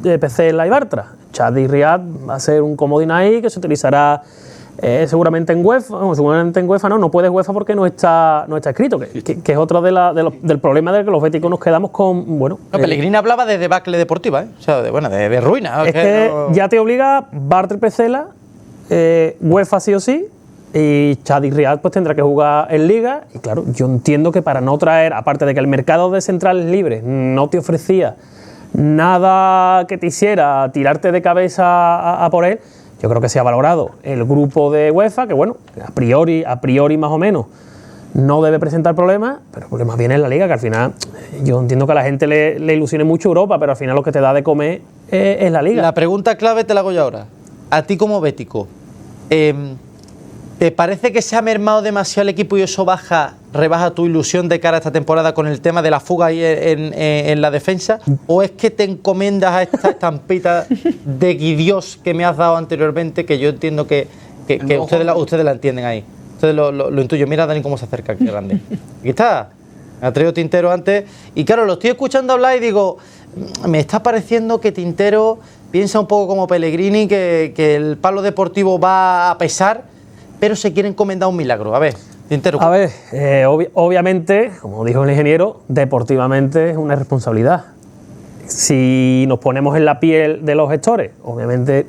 de Pucela y Bartra. Chad y Riad va a ser un comodín ahí que se utilizará seguramente en UEFA. Seguramente en UEFA no puede UEFA porque no está escrito, que es otro del problema de que los béticos nos quedamos con, bueno... No, Pellegrini hablaba de debacle deportiva, o sea, de ruina. Es que no- ya te obliga Bartra y Pucela, UEFA sí o sí, y Chad y Riad pues tendrá que jugar en Liga. Y claro, yo entiendo que para no traer, aparte de que el mercado de centrales libres no te ofrecía nada que te hiciera tirarte de cabeza a por él, yo creo que se ha valorado el grupo de UEFA, que bueno, a priori más o menos no debe presentar problemas, pero el problema viene en la Liga, que al final yo entiendo que a la gente le ilusione mucho Europa, pero al final lo que te da de comer es la Liga. La pregunta clave te la hago yo ahora. A ti como bético, ¿te parece que se ha mermado demasiado el equipo y eso rebaja tu ilusión de cara a esta temporada con el tema de la fuga ahí en la defensa? ¿O es que te encomiendas a esta estampita de Dios que me has dado anteriormente, que yo entiendo que ustedes la entienden ahí? Ustedes lo intuyo. Mira, Dani, cómo se acerca, qué grande. Aquí está. Me ha traído Tintero antes. Y claro, lo estoy escuchando hablar y digo, me está pareciendo que Tintero piensa un poco como Pellegrini, que el palo deportivo va a pesar, pero se quiere encomendar un milagro. A ver, Tintero. A ver, obviamente, como dijo el ingeniero, deportivamente es una responsabilidad. Si nos ponemos en la piel de los gestores, obviamente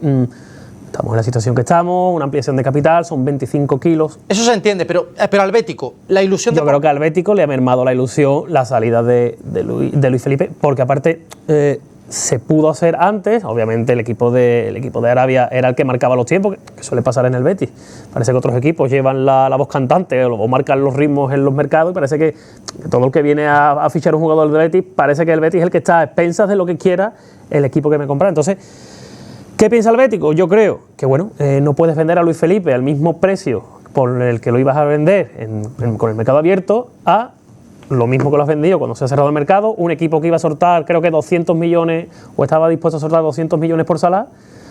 estamos en la situación que estamos, una ampliación de capital, son 25 kilos. Eso se entiende, pero al bético, la ilusión Yo creo que al Bético le ha mermado la ilusión la salida de Luis Felipe, porque aparte se pudo hacer antes. Obviamente el equipo de Arabia era el que marcaba los tiempos, que suele pasar en el Betis. Parece que otros equipos llevan la voz cantante o marcan los ritmos en los mercados, y parece que todo el que viene a fichar un jugador del Betis, parece que el Betis es el que está a expensas de lo que quiera el equipo que me compra. Entonces, ¿qué piensa el Bético? Yo creo que bueno, no puedes vender a Luis Felipe al mismo precio por el que lo ibas a vender con el mercado abierto a lo mismo que lo has vendido cuando se ha cerrado el mercado. Un equipo que iba a soltar, creo que 200 millones, o estaba dispuesto a soltar 200 millones por Salah.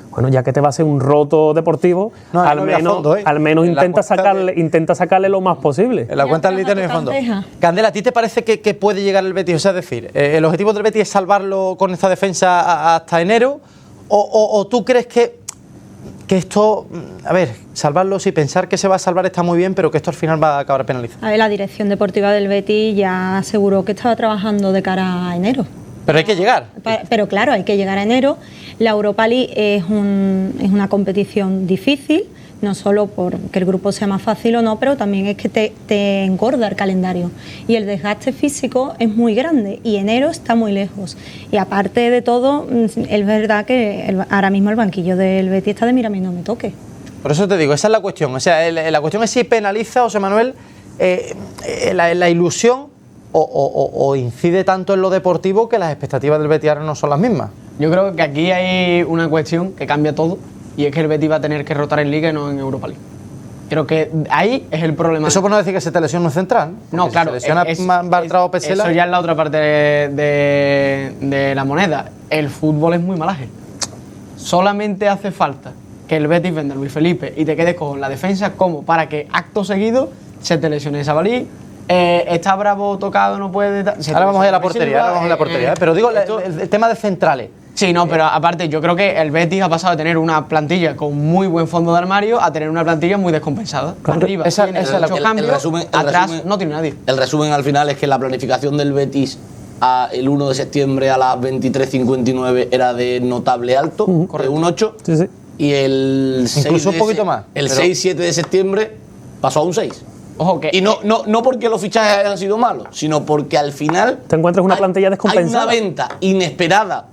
Bueno, ya que te va a hacer un roto deportivo, No, al no había menos, fondo, ¿eh? al menos En la intenta sacarle lo más posible. En la cuenta del Liter no hay fondo. Candela, ¿a ti te parece que puede llegar el Betis? O sea, es decir, ¿el objetivo del Betis es salvarlo con esta defensa hasta enero? ¿O tú crees que esto, a ver, salvarlo, sí, pensar que se va a salvar está muy bien, pero que esto al final va a acabar penalizado? A ver, la dirección deportiva del Betis ya aseguró que estaba trabajando de cara a enero. Pero hay que llegar. Pero claro, hay que llegar a enero. La Europa League es una competición difícil, no solo porque el grupo sea más fácil o no, pero también es que te engorda el calendario. Y el desgaste físico es muy grande y enero está muy lejos. Y aparte de todo, es verdad que ahora mismo el banquillo del Betis está de mírame y no me toque. Por eso te digo, esa es la cuestión. O sea, la cuestión es si penaliza, José Manuel, la ilusión o incide tanto en lo deportivo que las expectativas del Betis ahora no son las mismas. Yo creo que aquí hay una cuestión que cambia todo, y es que el Betis va a tener que rotar en Liga y no en Europa League. Creo que ahí es el problema. Eso por no decir que se te lesiona un central. No, claro. Si se lesiona Bartra o Pucela. Eso ya es la otra parte de la moneda. El fútbol es muy malaje. Solamente hace falta que el Betis venda a Luis Felipe y te quedes con la defensa como para que acto seguido se te lesione Sabalí. Está Bravo tocado, no puede. Ahora vamos a ir a la portería. Pero digo, el tema de centrales. Sí, no, pero aparte yo creo que el Betis ha pasado de tener una plantilla con muy buen fondo de armario a tener una plantilla muy descompensada. Arriba esa tiene es la- muchos cambios, atrás no tiene nadie. El resumen al final es que la planificación del Betis el 1 de septiembre a las 23:59 era de notable alto, de un 8. Sí, sí. Y el 6 Incluso un poquito más, El pero- 6-7 de septiembre pasó a un 6. Ojo que Y no porque los fichajes hayan sido malos, sino porque al final Te encuentras una plantilla descompensada. Hay una venta inesperada,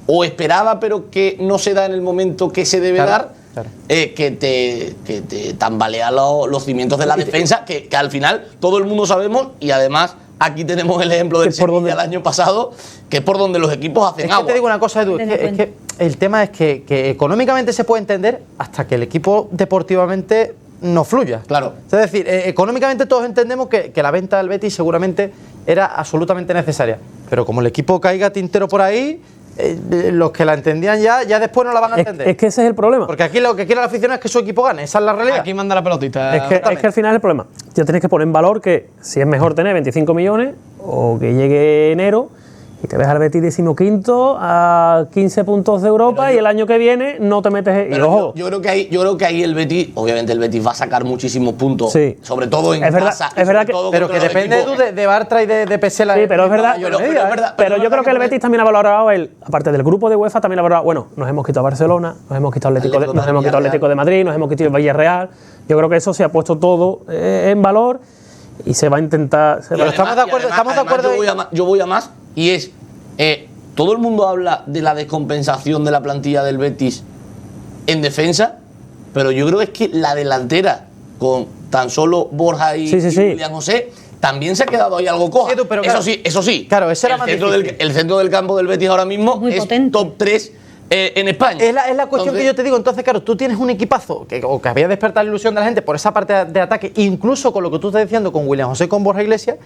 o esperada, pero que no se da en el momento que se debe Claro, dar, claro. que te tambalea los cimientos de la defensa, que al final todo el mundo sabemos, y además aquí tenemos el ejemplo del Que por Sevilla donde- el año pasado, que es por donde los equipos hacen Es que agua. te digo una cosa, Edu, es que el tema es que económicamente se puede entender hasta que el equipo deportivamente no fluya. Claro. Es decir, económicamente todos entendemos que la venta del Betis seguramente era absolutamente necesaria, pero como el equipo caiga tintero por ahí, los que la entendían ya después no la van a entender. Es que ese es el problema. Porque aquí lo que quiere la afición es que su equipo gane, esa es la realidad. aquí manda la pelotita. Es que al final es el problema. Ya tienes que poner en valor que si es mejor tener 25 millones o que llegue enero y te ves al Betis 15º a 15 puntos de Europa y el año que viene no te metes. Y Pero ojo, yo creo que ahí el Betis, obviamente el Betis va a sacar muchísimos puntos, Sí. sobre todo en Es verdad- casa. y es verdad sobre que- todo Pero contra que los depende equipos. Edu, de Bartra y de Pesela. sí, pero es verdad. Pero es verdad. Pero yo creo que el Betis también ha valorado aparte del grupo de UEFA, también ha valorado, bueno, nos hemos quitado a Barcelona, nos hemos quitado Atlético de Madrid, nos hemos quitado el Villarreal. Yo creo que eso se ha puesto todo en valor y se va a intentar. Pero estamos de acuerdo, estamos de acuerdo. Yo voy a más, y es, todo el mundo habla de la descompensación de la plantilla del Betis en defensa, pero yo creo que es que la delantera, con tan solo Borja y, Sí, sí, y sí. William José, también se ha quedado ahí algo coja. Edu, pero eso claro, sí. claro, ese era el más centro difícil. el centro del campo del Betis ahora mismo Muy es potente. top 3 en España. Es la cuestión Entonces, que yo te digo. Entonces, claro, tú tienes un equipazo que había despertado la ilusión de la gente por esa parte de ataque, incluso con lo que tú estás diciendo con William José y con Borja Iglesias,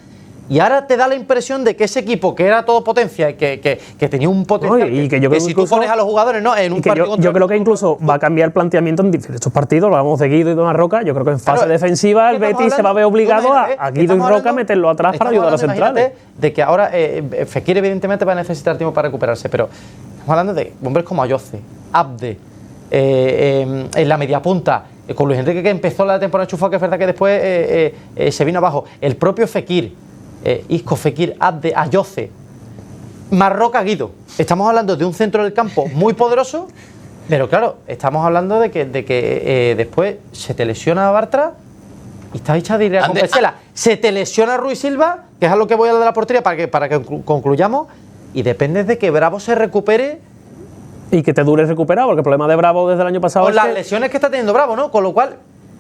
y ahora te da la impresión de que ese equipo que era todo potencia y que tenía un potencial, No, y que yo creo si incluso- tú pones a los jugadores ¿no? en un Y que partido yo contra creo que incluso va a cambiar el planteamiento en estos partidos, lo hablamos de Guido y Don Roca. Yo creo que en fase Claro, defensiva el estamos Betis se va a ver hablando- obligado tú a imagínate, Guido y estamos Roca hablando- meterlo atrás para estamos ayudar a los hablando, centrales. imagínate, de que ahora Fekir evidentemente va a necesitar tiempo para recuperarse, pero estamos hablando de hombres como Ayoce, Abde, en la media punta, con Luis Enrique, que empezó la temporada enchufado, que es verdad que después se vino abajo, el propio Fekir, Isco, Fekir, Abde, Ayoce, Marroca, Guido. Estamos hablando de un centro del campo muy poderoso, pero claro, estamos hablando de que después se te lesiona Bartra y estás hecha de idea con Ande- Pesela. Se te lesiona Ruiz Silva, que es a lo que voy a lo de la portería para que concluyamos, y depende de que Bravo se recupere Y que te dure recuperar, porque el problema de Bravo desde el año pasado con es las que lesiones que está teniendo Bravo, ¿no? Con lo cual,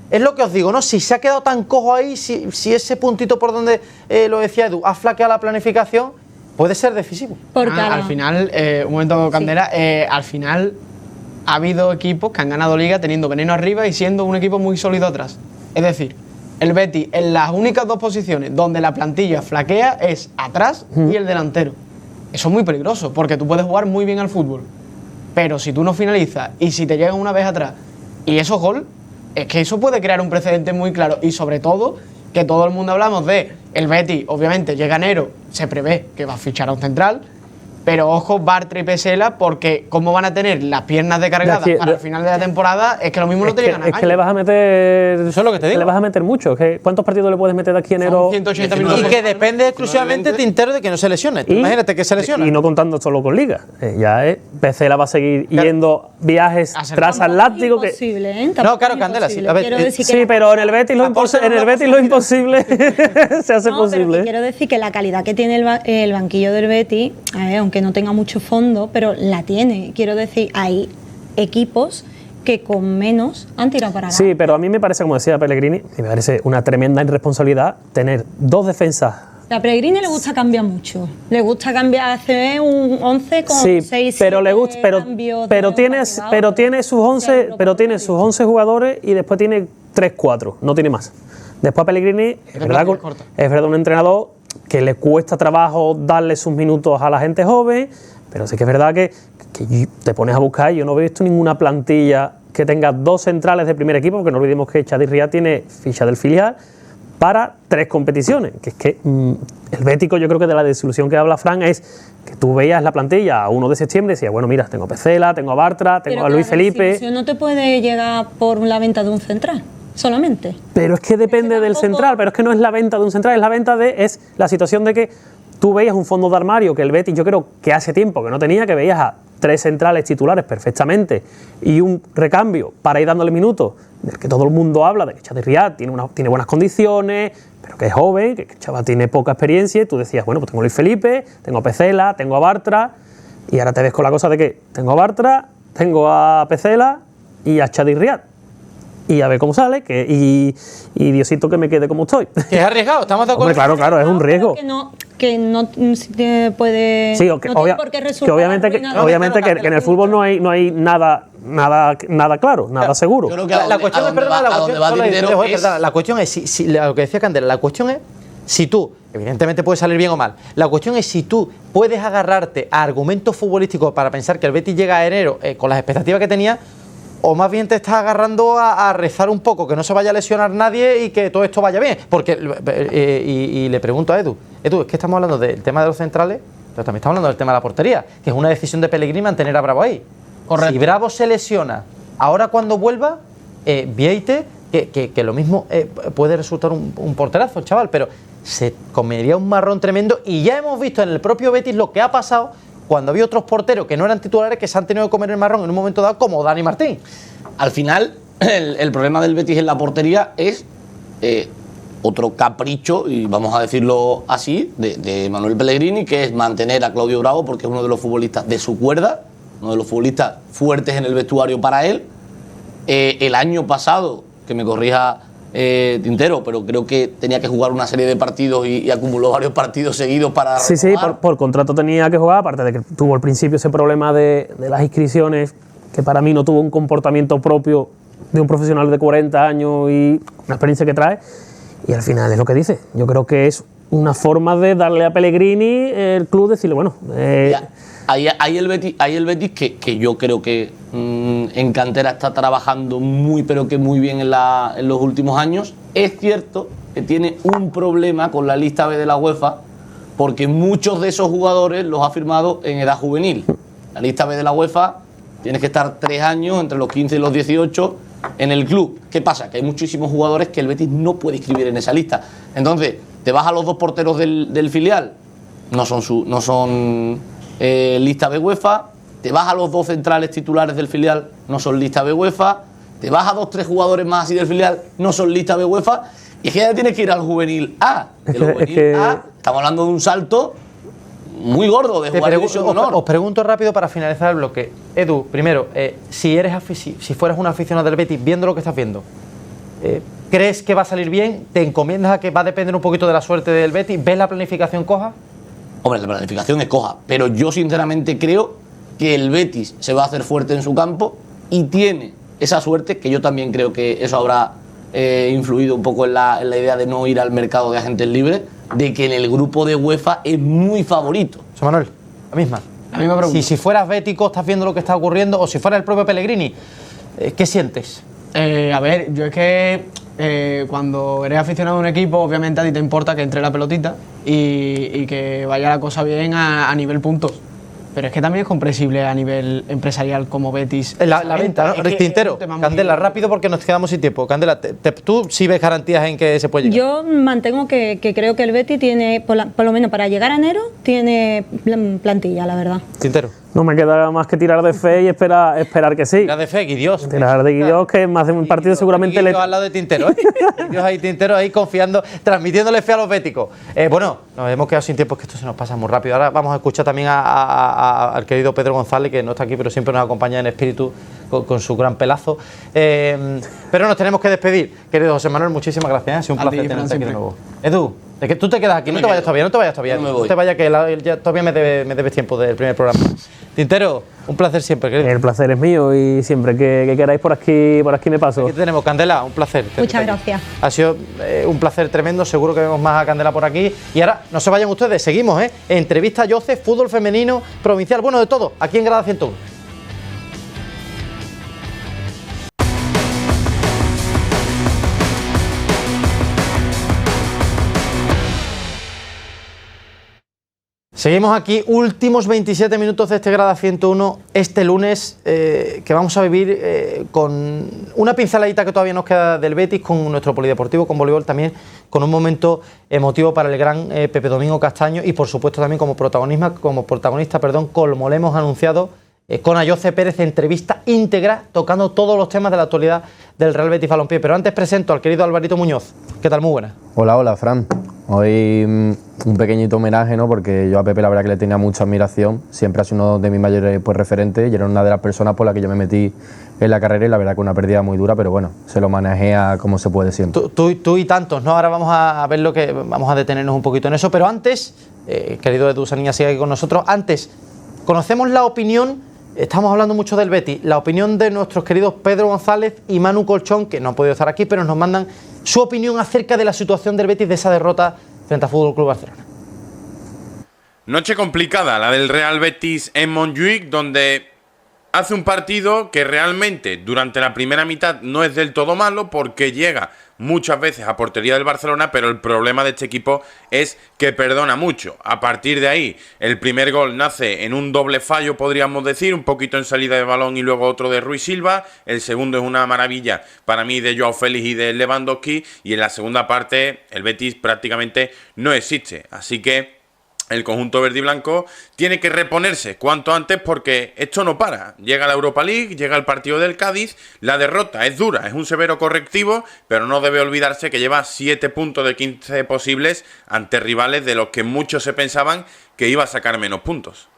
es lo que os digo, ¿no? Si se ha quedado tan cojo ahí, si ese puntito por donde lo decía Edu, ha flaqueado la planificación, puede ser decisivo. Porque Al final, un momento, Candela, al final ha habido equipos que han ganado liga teniendo veneno arriba y siendo un equipo muy sólido atrás. Es decir, el Betis en las únicas dos posiciones donde la plantilla flaquea es atrás y el delantero. Eso es muy peligroso porque tú puedes jugar muy bien al fútbol, pero si tú no finalizas y si te llegan una vez atrás y eso es gol, es que eso puede crear un precedente muy claro y sobre todo que todo el mundo hablamos de el Betis, obviamente llega enero, se prevé que va a fichar a un central, pero ojo Bartra y Pesela porque cómo van a tener las piernas descargadas para el final de la temporada es que lo mismo no te llegan a es que le vas a meter. Eso es lo que te digo. Le vas a meter mucho. ¿Cuántos partidos le puedes meter de aquí a enero? Son 180 19. minutos. Y que depende exclusivamente Tintero de que no se lesione. Tú imagínate que se lesiona. Y no contando solo con Liga. Pesela va a seguir yendo viajes transatlánticos. Imposible, ¿eh? No, claro, Candela, sí. A ver, Quiero decir que Sí, pero en el Betis lo, imposible se hace No, pero que posible. quiero decir que la calidad que tiene el banquillo del Betis, a ver, aunque no tenga mucho fondo, pero la tiene. Quiero decir, hay equipos que con menos han tirado para adelante. Sí, pero a mí me parece, como decía Pellegrini, me parece una tremenda irresponsabilidad tener dos defensas. A Pellegrini le gusta cambiar mucho. Le gusta cambiar, hacer un 11 con Sí, 6 pero le gusta, pero tiene sus 11 jugadores y después tiene 3-4, no tiene más. Después a Pellegrini es verdad un entrenador que le cuesta trabajo darle sus minutos a la gente joven, pero sí que es verdad que te pones a buscar. Yo no he visto ninguna plantilla que tenga dos centrales de primer equipo, porque no olvidemos que Chadi Ría tiene ficha del filial para 3 competiciones, que es que el Bético, yo creo que de la desilusión que habla Fran es que tú veías la plantilla a 1 de septiembre y decías, bueno, mira, tengo a Pesela, tengo a Bartra, tengo a Luis Felipe. No te puede llegar por la venta de un central, solamente. Pero es que depende del tampoco- central, pero es que no es la venta de un central, es la situación de que tú veías un fondo de armario que el Betis yo creo que hace tiempo que no tenía, que veías a 3 centrales titulares perfectamente y un recambio para ir dándole minutos, del que todo el mundo habla, de que Chadi Riad tiene buenas condiciones, pero que es joven, que el chaval tiene poca experiencia, y tú decías, bueno, pues tengo a Luis Felipe, tengo a Pecela, tengo a Bartra, y ahora te ves con la cosa de que tengo a Bartra, tengo a Pecela y a Chadi Riad. Y a ver cómo sale, y Diosito que me quede como estoy. Que es arriesgado, ¿estamos de acuerdo? Hombre, claro, es un riesgo. Que no se puede. Sí, no tiene por qué resultar. que obviamente que en el fútbol no hay nada claro, nada seguro. Yo creo que La cuestión es, perdona, la cuestión es, si lo que decía Candela, la cuestión es si tú, evidentemente puede salir bien o mal, la cuestión es si tú puedes agarrarte a argumentos futbolísticos para pensar que el Betis llega a enero con las expectativas que tenía, o más bien te estás agarrando a rezar un poco, que no se vaya a lesionar nadie y que todo esto vaya bien. Porque, y le pregunto a Edu, es que estamos hablando del tema de los centrales, pero también estamos hablando del tema de la portería, que es una decisión de Pellegrini mantener a Bravo ahí. Correcto. Si Bravo se lesiona, ahora cuando vuelva, Vieite, que lo mismo puede resultar un porterazo, chaval, pero se comería un marrón tremendo, y ya hemos visto en el propio Betis lo que ha pasado cuando había otros porteros que no eran titulares que se han tenido que comer el marrón en un momento dado, como Dani Martín. Al final, el problema del Betis en la portería es otro capricho, y vamos a decirlo así, de Manuel Pellegrini, que es mantener a Claudio Bravo porque es uno de los futbolistas de su cuerda, uno de los futbolistas fuertes en el vestuario para él. El año pasado, que me corrija Tintero, pero creo que tenía que jugar una serie de partidos y acumuló varios partidos seguidos para Sí, por contrato tenía que jugar, aparte de que tuvo al principio ese problema de las inscripciones, que para mí no tuvo un comportamiento propio de un profesional de 40 años y una experiencia que trae, y al final es lo que dice. Yo creo que es una forma de darle a Pellegrini el club, decirle, bueno... Ahí el Betis que yo creo que en cantera está trabajando muy, pero que muy bien en los últimos años. Es cierto que tiene un problema con la lista B de la UEFA, porque muchos de esos jugadores los ha firmado en edad juvenil. La lista B de la UEFA, tienes que estar 3 años, entre los 15 y los 18, en el club. ¿Qué pasa? Que hay muchísimos jugadores que el Betis no puede inscribir en esa lista. Entonces, te vas a los 2 porteros del filial, no son lista B UEFA, te vas a los 2 centrales titulares del filial, no son lista B UEFA, te vas a 2-3 jugadores más así del filial, no son lista B UEFA, y es que ya tienes que ir al juvenil A. Estamos hablando de un salto muy gordo de jugar división de honor. Os pregunto rápido para finalizar el bloque. Edu, primero, si fueras un aficionado del Betis, viendo lo que estás viendo, ¿crees que va a salir bien? ¿Te encomiendas a que va a depender un poquito de la suerte del Betis? ¿Ves la planificación coja? Hombre, la planificación es coja, pero yo sinceramente creo que el Betis se va a hacer fuerte en su campo y tiene esa suerte, que yo también creo que eso habrá influido un poco en la idea de no ir al mercado de agentes libres, de que en el grupo de UEFA es muy favorito. José Manuel, la misma pregunta. Si fueras bético, estás viendo lo que está ocurriendo, o si fuera el propio Pellegrini, ¿qué sientes? A ver, yo es que cuando eres aficionado a un equipo, obviamente a ti te importa que entre la pelotita y que vaya la cosa bien a nivel puntos. Pero es que también es comprensible a nivel empresarial como Betis. La venta, ¿no? Tintero, Candela, rápido porque nos quedamos sin tiempo. Candela, ¿tú sí ves garantías en que se puede llegar? Yo mantengo que creo que el Betis tiene, por lo menos para llegar a enero, tiene plantilla, la verdad. Tintero. No me queda más que tirar de fe y esperar que sí. Tirar de fe, Guidios. Tirar de Guidios, que más de un partido seguramente le... al lado de Tintero, ¿eh? Guidios ahí, Tintero ahí confiando, transmitiéndole fe a los béticos. Bueno, nos hemos quedado sin tiempo, es que esto se nos pasa muy rápido. Ahora vamos a escuchar también al querido Pedro González, que no está aquí, pero siempre nos acompaña en espíritu con su gran pelazo. Pero nos tenemos que despedir. Querido José Manuel, muchísimas gracias. Ha sido un placer tenerte aquí de nuevo. Edu, ¿de que tú te quedas aquí? No te vayas todavía. No me voy. No te vayas, que ya todavía me debes tiempo del primer programa. Tintero, un placer siempre, querido. El placer es mío y siempre que queráis por aquí me paso. Aquí tenemos, Candela, un placer. Muchas gracias. Ha sido un placer tremendo, seguro que vemos más a Candela por aquí. Y ahora, no se vayan ustedes, seguimos, entrevista a Joseph, fútbol femenino, provincial, bueno, de todo, aquí en Grada 101. Seguimos aquí, últimos 27 minutos de este Grada 101, este lunes, que vamos a vivir con una pinceladita que todavía nos queda del Betis, con nuestro polideportivo, con voleibol también, con un momento emotivo para el gran Pepe Domingo Castaño y por supuesto también como protagonista, como le hemos anunciado, con Ayoce Pérez, entrevista íntegra, tocando todos los temas de la actualidad del Real Betis Balompié. Pero antes presento al querido Alvarito Muñoz. ¿Qué tal? Muy buenas. Hola, Fran. Hoy un pequeñito homenaje, ¿no? Porque yo a Pepe la verdad que le tenía mucha admiración. Siempre ha sido uno de mis mayores referentes y era una de las personas por las que yo me metí en la carrera y la verdad que una pérdida muy dura, pero bueno, se lo manejea como se puede siempre. Tú y tantos, ¿no? Ahora vamos a ver lo que... Vamos a detenernos un poquito en eso, pero antes, querido Edu Saniña, sigue aquí con nosotros. Antes, conocemos la opinión... Estamos hablando mucho del Betis, la opinión de nuestros queridos Pedro González y Manu Colchón, que no han podido estar aquí, pero nos mandan su opinión acerca de la situación del Betis, de esa derrota frente a Fútbol Club Barcelona. Noche complicada, la del Real Betis en Montjuïc, donde hace un partido que realmente durante la primera mitad no es del todo malo porque llega muchas veces a portería del Barcelona, pero el problema de este equipo es que perdona mucho. A partir de ahí, el primer gol nace en un doble fallo, podríamos decir, un poquito en salida de balón y luego otro de Rui Silva. El segundo es una maravilla para mí de Joao Félix y de Lewandowski, y en la segunda parte el Betis prácticamente no existe. Así que el conjunto verde y blanco tiene que reponerse cuanto antes porque esto no para. Llega la Europa League, llega el partido del Cádiz, la derrota es dura, es un severo correctivo, pero no debe olvidarse que lleva 7 puntos de 15 posibles ante rivales de los que muchos se pensaban que iba a sacar menos puntos.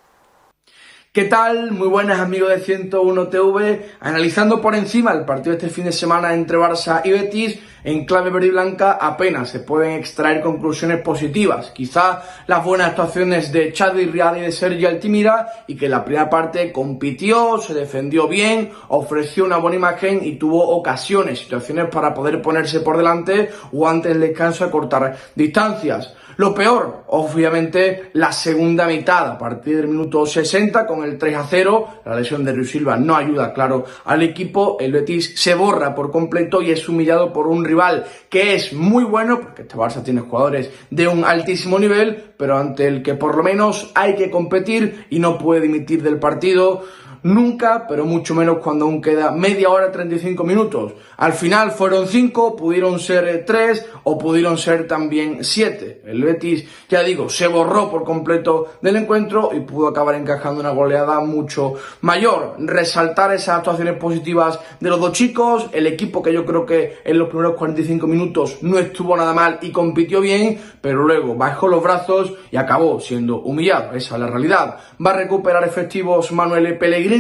¿Qué tal? Muy buenas amigos de 101 TV, analizando por encima el partido de este fin de semana entre Barça y Betis. En clave verde y blanca apenas se pueden extraer conclusiones positivas. Quizá las buenas actuaciones de Chadli Riad y de Sergi Altimira, y que en la primera parte compitió, se defendió bien, ofreció una buena imagen y tuvo ocasiones, situaciones para poder ponerse por delante o antes del descanso a cortar distancias. Lo peor, obviamente, la segunda mitad, a partir del minuto 60 con el 3-0, la lesión de Rui Silva no ayuda, claro, al equipo. El Betis se borra por completo y es humillado por un rival que es muy bueno, porque este Barça tiene jugadores de un altísimo nivel, pero ante el que por lo menos hay que competir y no puede dimitir del partido nunca, pero mucho menos cuando aún queda media hora, 35 minutos. Al final fueron 5, pudieron ser 3 o pudieron ser también 7. El Betis, ya digo, se borró por completo del encuentro y pudo acabar encajando una goleada mucho mayor. Resaltar esas actuaciones positivas de los dos chicos, el equipo que yo creo que en los primeros 45 minutos no estuvo nada mal y compitió bien, pero luego bajó los brazos y acabó siendo humillado. Esa es la realidad. Va a recuperar efectivos Manuel Pellegrini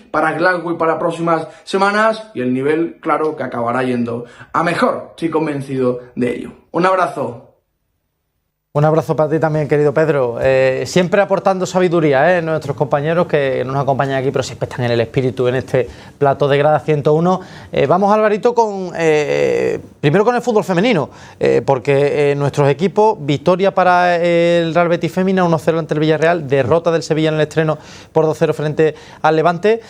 para Glasgow y para próximas semanas, y el nivel, claro, que acabará yendo a mejor. Estoy convencido de ello. Un abrazo. Un abrazo para ti también, querido Pedro. Siempre aportando sabiduría, nuestros compañeros que nos acompañan aquí, pero siempre están en el espíritu en este plato de Grada 101. Vamos, Alvarito, primero con el fútbol femenino, porque nuestros equipos, victoria para el Real Betis Fémina, 1-0 ante el Villarreal, derrota del Sevilla en el estreno por 2-0 frente al Levante.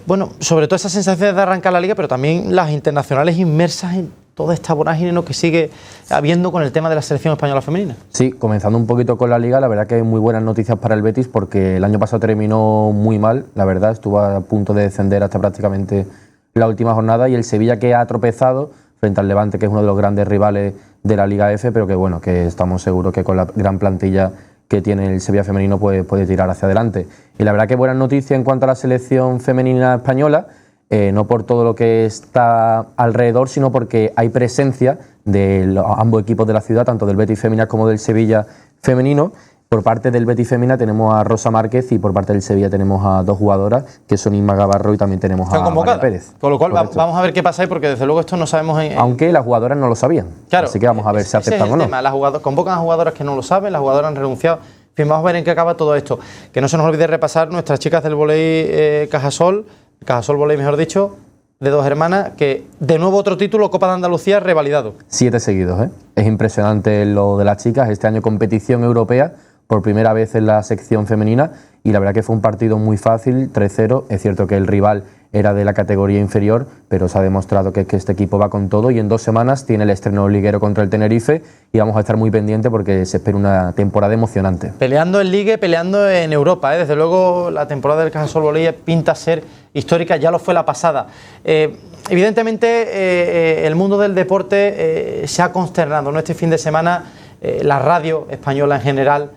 Bueno, sobre todo esas sensaciones de arrancar la Liga, pero también las internacionales inmersas en toda esta vorágine que sigue habiendo con el tema de la selección española femenina. Sí, comenzando un poquito con la Liga, la verdad que hay muy buenas noticias para el Betis porque el año pasado terminó muy mal, la verdad, estuvo a punto de descender hasta prácticamente la última jornada, y el Sevilla, que ha tropezado frente al Levante, que es uno de los grandes rivales de la Liga F, pero que bueno, que estamos seguros que con la gran plantilla que tiene el Sevilla femenino puede tirar hacia adelante. Y la verdad que buenas noticias en cuanto a la selección femenina española, no por todo lo que está alrededor, sino porque hay presencia de ambos equipos de la ciudad, tanto del Betis Fémina como del Sevilla femenino. Por parte del Betis Fémina tenemos a Rosa Márquez y por parte del Sevilla tenemos a dos jugadoras, que son Inma Gavarro y también tenemos a María Pérez. Con lo cual vamos a ver qué pasa ahí, porque desde luego esto no sabemos... Aunque las jugadoras no lo sabían, claro, así que vamos a ver si aceptan o no. Convocan a jugadoras que no lo saben, las jugadoras han renunciado. En fin, vamos a ver en qué acaba todo esto. Que no se nos olvide repasar nuestras chicas del vóley Cajasol Vóley, mejor dicho, de dos hermanas, que de nuevo otro título, Copa de Andalucía, revalidado. 7 seguidos, ¿eh? Es impresionante lo de las chicas. Este año competición europea, por primera vez en la sección femenina, y la verdad que fue un partido muy fácil, 3-0. Es cierto que el rival era de la categoría inferior, pero se ha demostrado que este equipo va con todo y en 2 semanas tiene el estreno liguero contra el Tenerife y vamos a estar muy pendientes porque se espera una temporada emocionante. Peleando en Liga, peleando en Europa, ¿eh? Desde luego la temporada del Cajasol Bolivia pinta ser histórica, ya lo fue la pasada. Evidentemente el mundo del deporte se ha consternado, ¿no? Este fin de semana la radio española en general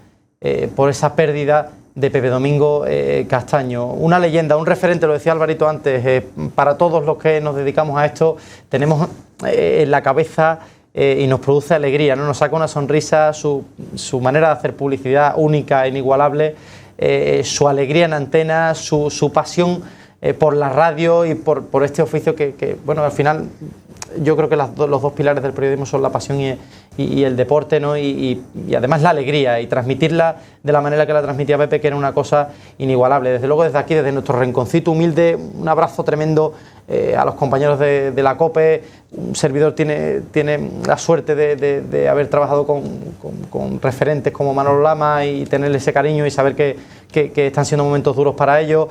por esa pérdida de Pepe Domingo Castaño, una leyenda, un referente, lo decía Alvarito antes, para todos los que nos dedicamos a esto, tenemos en la cabeza y nos produce alegría, ¿no? Nos saca una sonrisa, su manera de hacer publicidad única, inigualable, su alegría en antena, su pasión por la radio y por este oficio que, bueno, al final yo creo que los dos pilares del periodismo son la pasión y el deporte, ¿no? Y además la alegría y transmitirla de la manera que la transmitía Pepe, que era una cosa inigualable. Desde luego desde aquí, desde nuestro rinconcito humilde, un abrazo tremendo a los compañeros de la COPE. Un servidor tiene la suerte de haber trabajado con referentes como Manolo Lama y tenerle ese cariño y saber que están siendo momentos duros para ellos.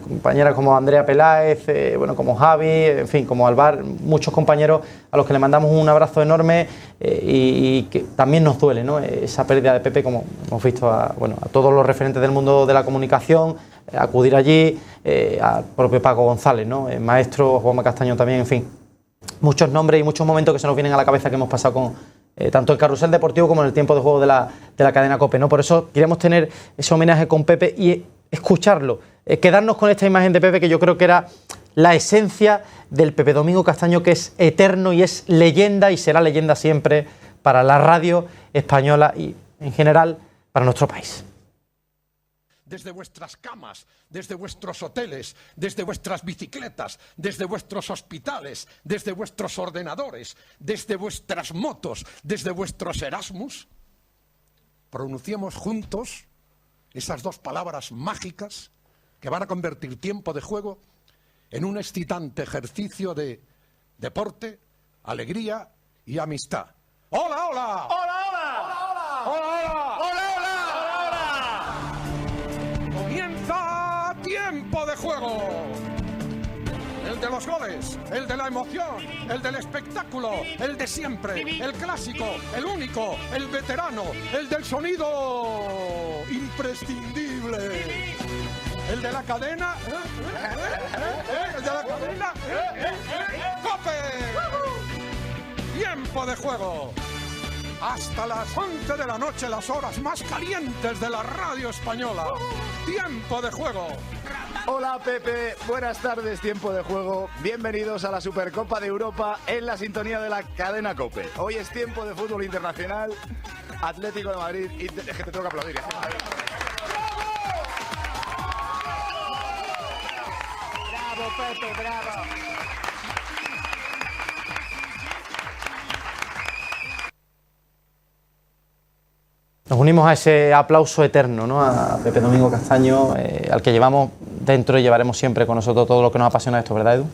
Compañeras como Andrea Peláez, bueno, como Javi, en fin, como Alvar, muchos compañeros a los que le mandamos un abrazo enorme y que también nos duele, ¿no? Esa pérdida de Pepe, como hemos visto a todos los referentes del mundo de la comunicación acudir allí, al propio Paco González, ¿no? El maestro Juanma Castaño también, en fin. Muchos nombres y muchos momentos que se nos vienen a la cabeza que hemos pasado con tanto el carrusel deportivo como en el tiempo de juego de la cadena COPE, ¿no? Por eso queríamos tener ese homenaje con Pepe y escucharlo, quedarnos con esta imagen de Pepe que yo creo que era la esencia del Pepe Domingo Castaño, que es eterno y es leyenda y será leyenda siempre para la radio española y en general para nuestro país. Desde vuestras camas, desde vuestros hoteles, desde vuestras bicicletas, desde vuestros hospitales, desde vuestros ordenadores, desde vuestras motos, desde vuestros Erasmus, pronunciemos juntos esas 2 palabras mágicas que van a convertir tiempo de juego en un excitante ejercicio de deporte, alegría y amistad. ¡Hola, hola! ¡Hola, hola! ¡Hola, hola! ¡Hola, hola! ¡Comienza tiempo de juego! El de los goles, el de la emoción, el del espectáculo, el de siempre, el clásico, el único, el veterano, el del sonido imprescindible. El de la cadena, el de la cadena, ¡COPE! Tiempo de juego. Hasta las 11 de la noche, las horas más calientes de la radio española. Tiempo de juego. Hola Pepe, buenas tardes, tiempo de juego. Bienvenidos a la Supercopa de Europa en la sintonía de la cadena COPE. Hoy es tiempo de fútbol internacional, Atlético de Madrid, es que te tengo que aplaudir. ¡Bravo Pepe, bravo! Nos unimos a ese aplauso eterno, ¿no? A Pepe Domingo Castaño, al que llevamos dentro y llevaremos siempre con nosotros todo lo que nos apasiona esto, ¿verdad, Edu?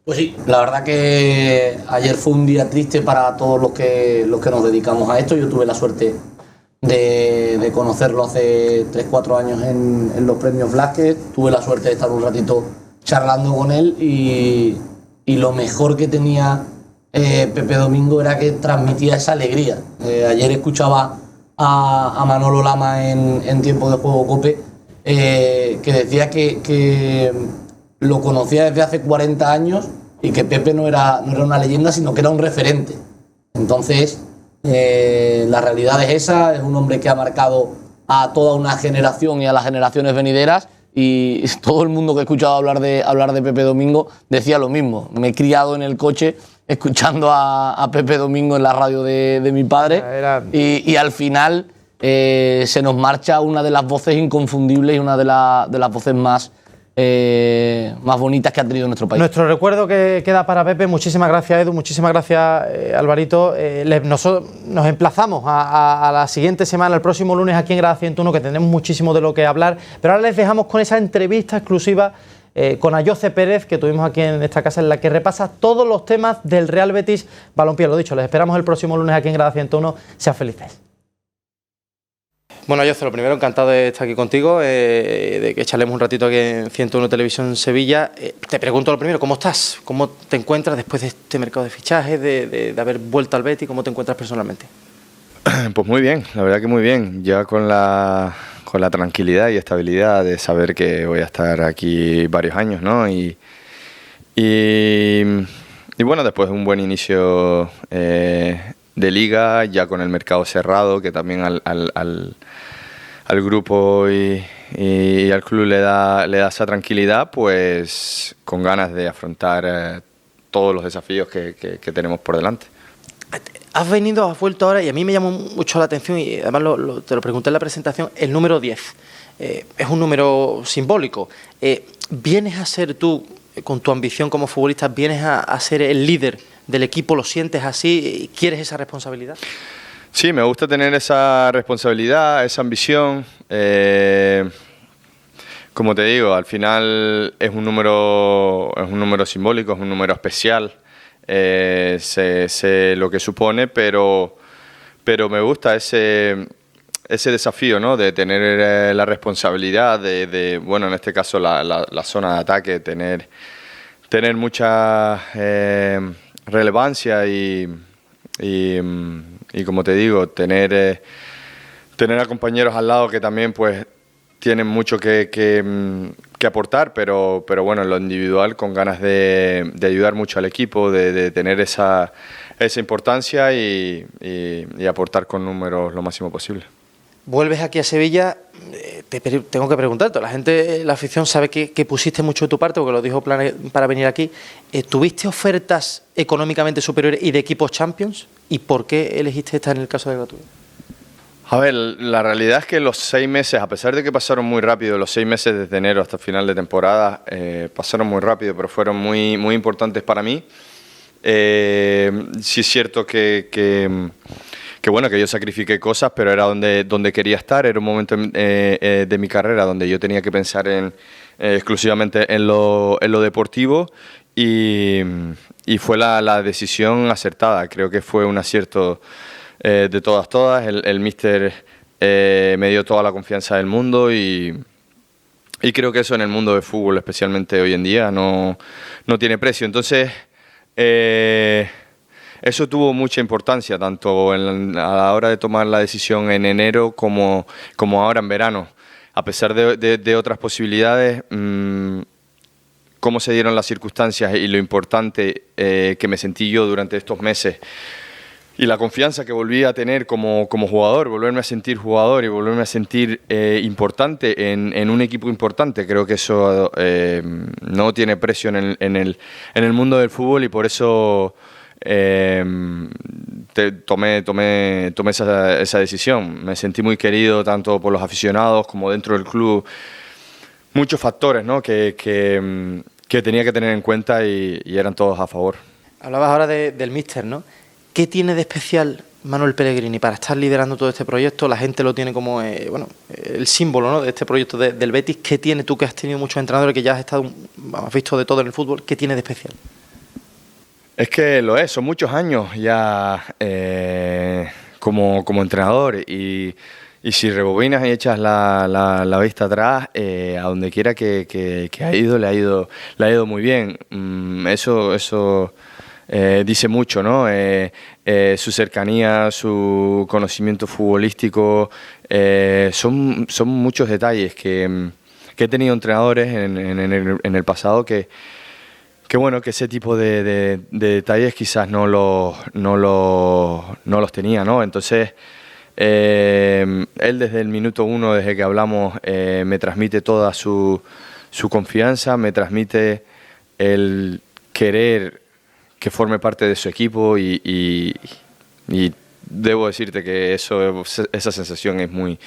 Pues sí, la verdad que ayer fue un día triste para todos los que nos dedicamos a esto. Yo tuve la suerte de conocerlo hace 3-4 años en los premios Blázquez. Tuve la suerte de estar un ratito charlando con él y lo mejor que tenía Pepe Domingo era que transmitía esa alegría. Ayer escuchaba a Manolo Lama en tiempo de juego COPE, que decía que lo conocía desde hace 40 años y que Pepe no era una leyenda, sino que era un referente. Entonces, la realidad es esa, es un hombre que ha marcado a toda una generación y a las generaciones venideras, y todo el mundo que he escuchado hablar de Pepe Domingo decía lo mismo. Me he criado en el coche escuchando a Pepe Domingo en la radio de mi padre y al final se nos marcha una de las voces inconfundibles y una de las voces más bonitas que ha tenido nuestro país. Nuestro recuerdo que queda para Pepe. Muchísimas gracias, Edu, muchísimas gracias, Alvarito. Nosotros nos emplazamos a la siguiente semana, el próximo lunes aquí en Grada 101, que tendremos muchísimo de lo que hablar, pero ahora les dejamos con esa entrevista exclusiva con Ayoce Pérez que tuvimos aquí en esta casa, en la que repasa todos los temas del Real Betis Balompié. Lo dicho, les esperamos el próximo lunes aquí en Grada 101. Sean felices. Bueno, José, lo primero, encantado de estar aquí contigo, de que charlemos un ratito aquí en 101 Televisión Sevilla. Te pregunto lo primero, ¿cómo estás? ¿Cómo te encuentras después de este mercado de fichajes, de haber vuelto al Betis? ¿Cómo te encuentras personalmente? Pues muy bien, la verdad que muy bien. Ya con la tranquilidad y estabilidad de saber que voy a estar aquí varios años, ¿no? Y bueno, después de un buen inicio de liga, ya con el mercado cerrado, que también al grupo y al club le da esa tranquilidad, pues con ganas de afrontar todos los desafíos que tenemos por delante. Has vuelto ahora, y a mí me llamó mucho la atención, y además te lo pregunté en la presentación, el número 10. Es un número simbólico. ¿Vienes a ser tú, con tu ambición como futbolista, vienes a ser el líder del equipo? ¿Lo sientes así? ¿Quieres esa responsabilidad? Sí, me gusta tener esa responsabilidad, esa ambición. Como te digo, al final es un número simbólico, es un número especial. Sé lo que supone, pero me gusta ese desafío, ¿no? De tener la responsabilidad de bueno, en este caso la zona de ataque, tener mucha relevancia y como te digo, tener a compañeros al lado que también pues tienen mucho que aportar, pero bueno, en lo individual con ganas de ayudar mucho al equipo, de tener esa importancia y aportar con números lo máximo posible. Vuelves aquí a Sevilla, tengo que preguntarte, la gente, la afición sabe que pusiste mucho de tu parte, porque lo dijo para venir aquí. ¿Tuviste ofertas económicamente superiores y de equipos Champions? ¿Y por qué elegiste esta en el caso de Gattuso? A ver, la realidad es que los 6 meses, a pesar de que pasaron muy rápido, los 6 meses desde enero hasta el final de temporada, pasaron muy rápido, pero fueron muy, muy importantes para mí. Sí es cierto que bueno, que yo sacrifiqué cosas, pero era donde quería estar, era un momento de mi carrera donde yo tenía que pensar exclusivamente en lo deportivo y fue la decisión acertada. Creo que fue un acierto de todas. El míster me dio toda la confianza del mundo y creo que eso en el mundo del fútbol, especialmente hoy en día, no tiene precio. Entonces, eso tuvo mucha importancia, tanto a la hora de tomar la decisión en enero como ahora en verano. A pesar de otras posibilidades, cómo se dieron las circunstancias y lo importante que me sentí yo durante estos meses y la confianza que volví a tener como jugador, volverme a sentir jugador y volverme a sentir importante en un equipo importante, creo que eso no tiene precio en el mundo del fútbol y por eso tomé esa decisión. Me sentí muy querido tanto por los aficionados como dentro del club. Muchos factores, ¿no? que tenía que tener en cuenta y eran todos a favor. Hablabas ahora del míster, ¿no? ¿Qué tiene de especial Manuel Pellegrini para estar liderando todo este proyecto? La gente lo tiene como el símbolo, ¿no?, de este proyecto del Betis. ¿Qué tiene tú, que has tenido muchos entrenadores, que ya has visto de todo en el fútbol? ¿Qué tiene de especial? Es que lo es, son muchos años ya como entrenador y si rebobinas y echas la vista atrás, a donde quiera que ha ido, le ha ido muy bien. Eso dice mucho, ¿no? Su cercanía, su conocimiento futbolístico, son muchos detalles que he tenido entrenadores en el pasado que bueno, que ese tipo de detalles quizás no los tenía, ¿no? Entonces, él desde el minuto 1, desde que hablamos, me transmite toda su confianza, me transmite el querer que forme parte de su equipo y debo decirte que esa sensación es muy,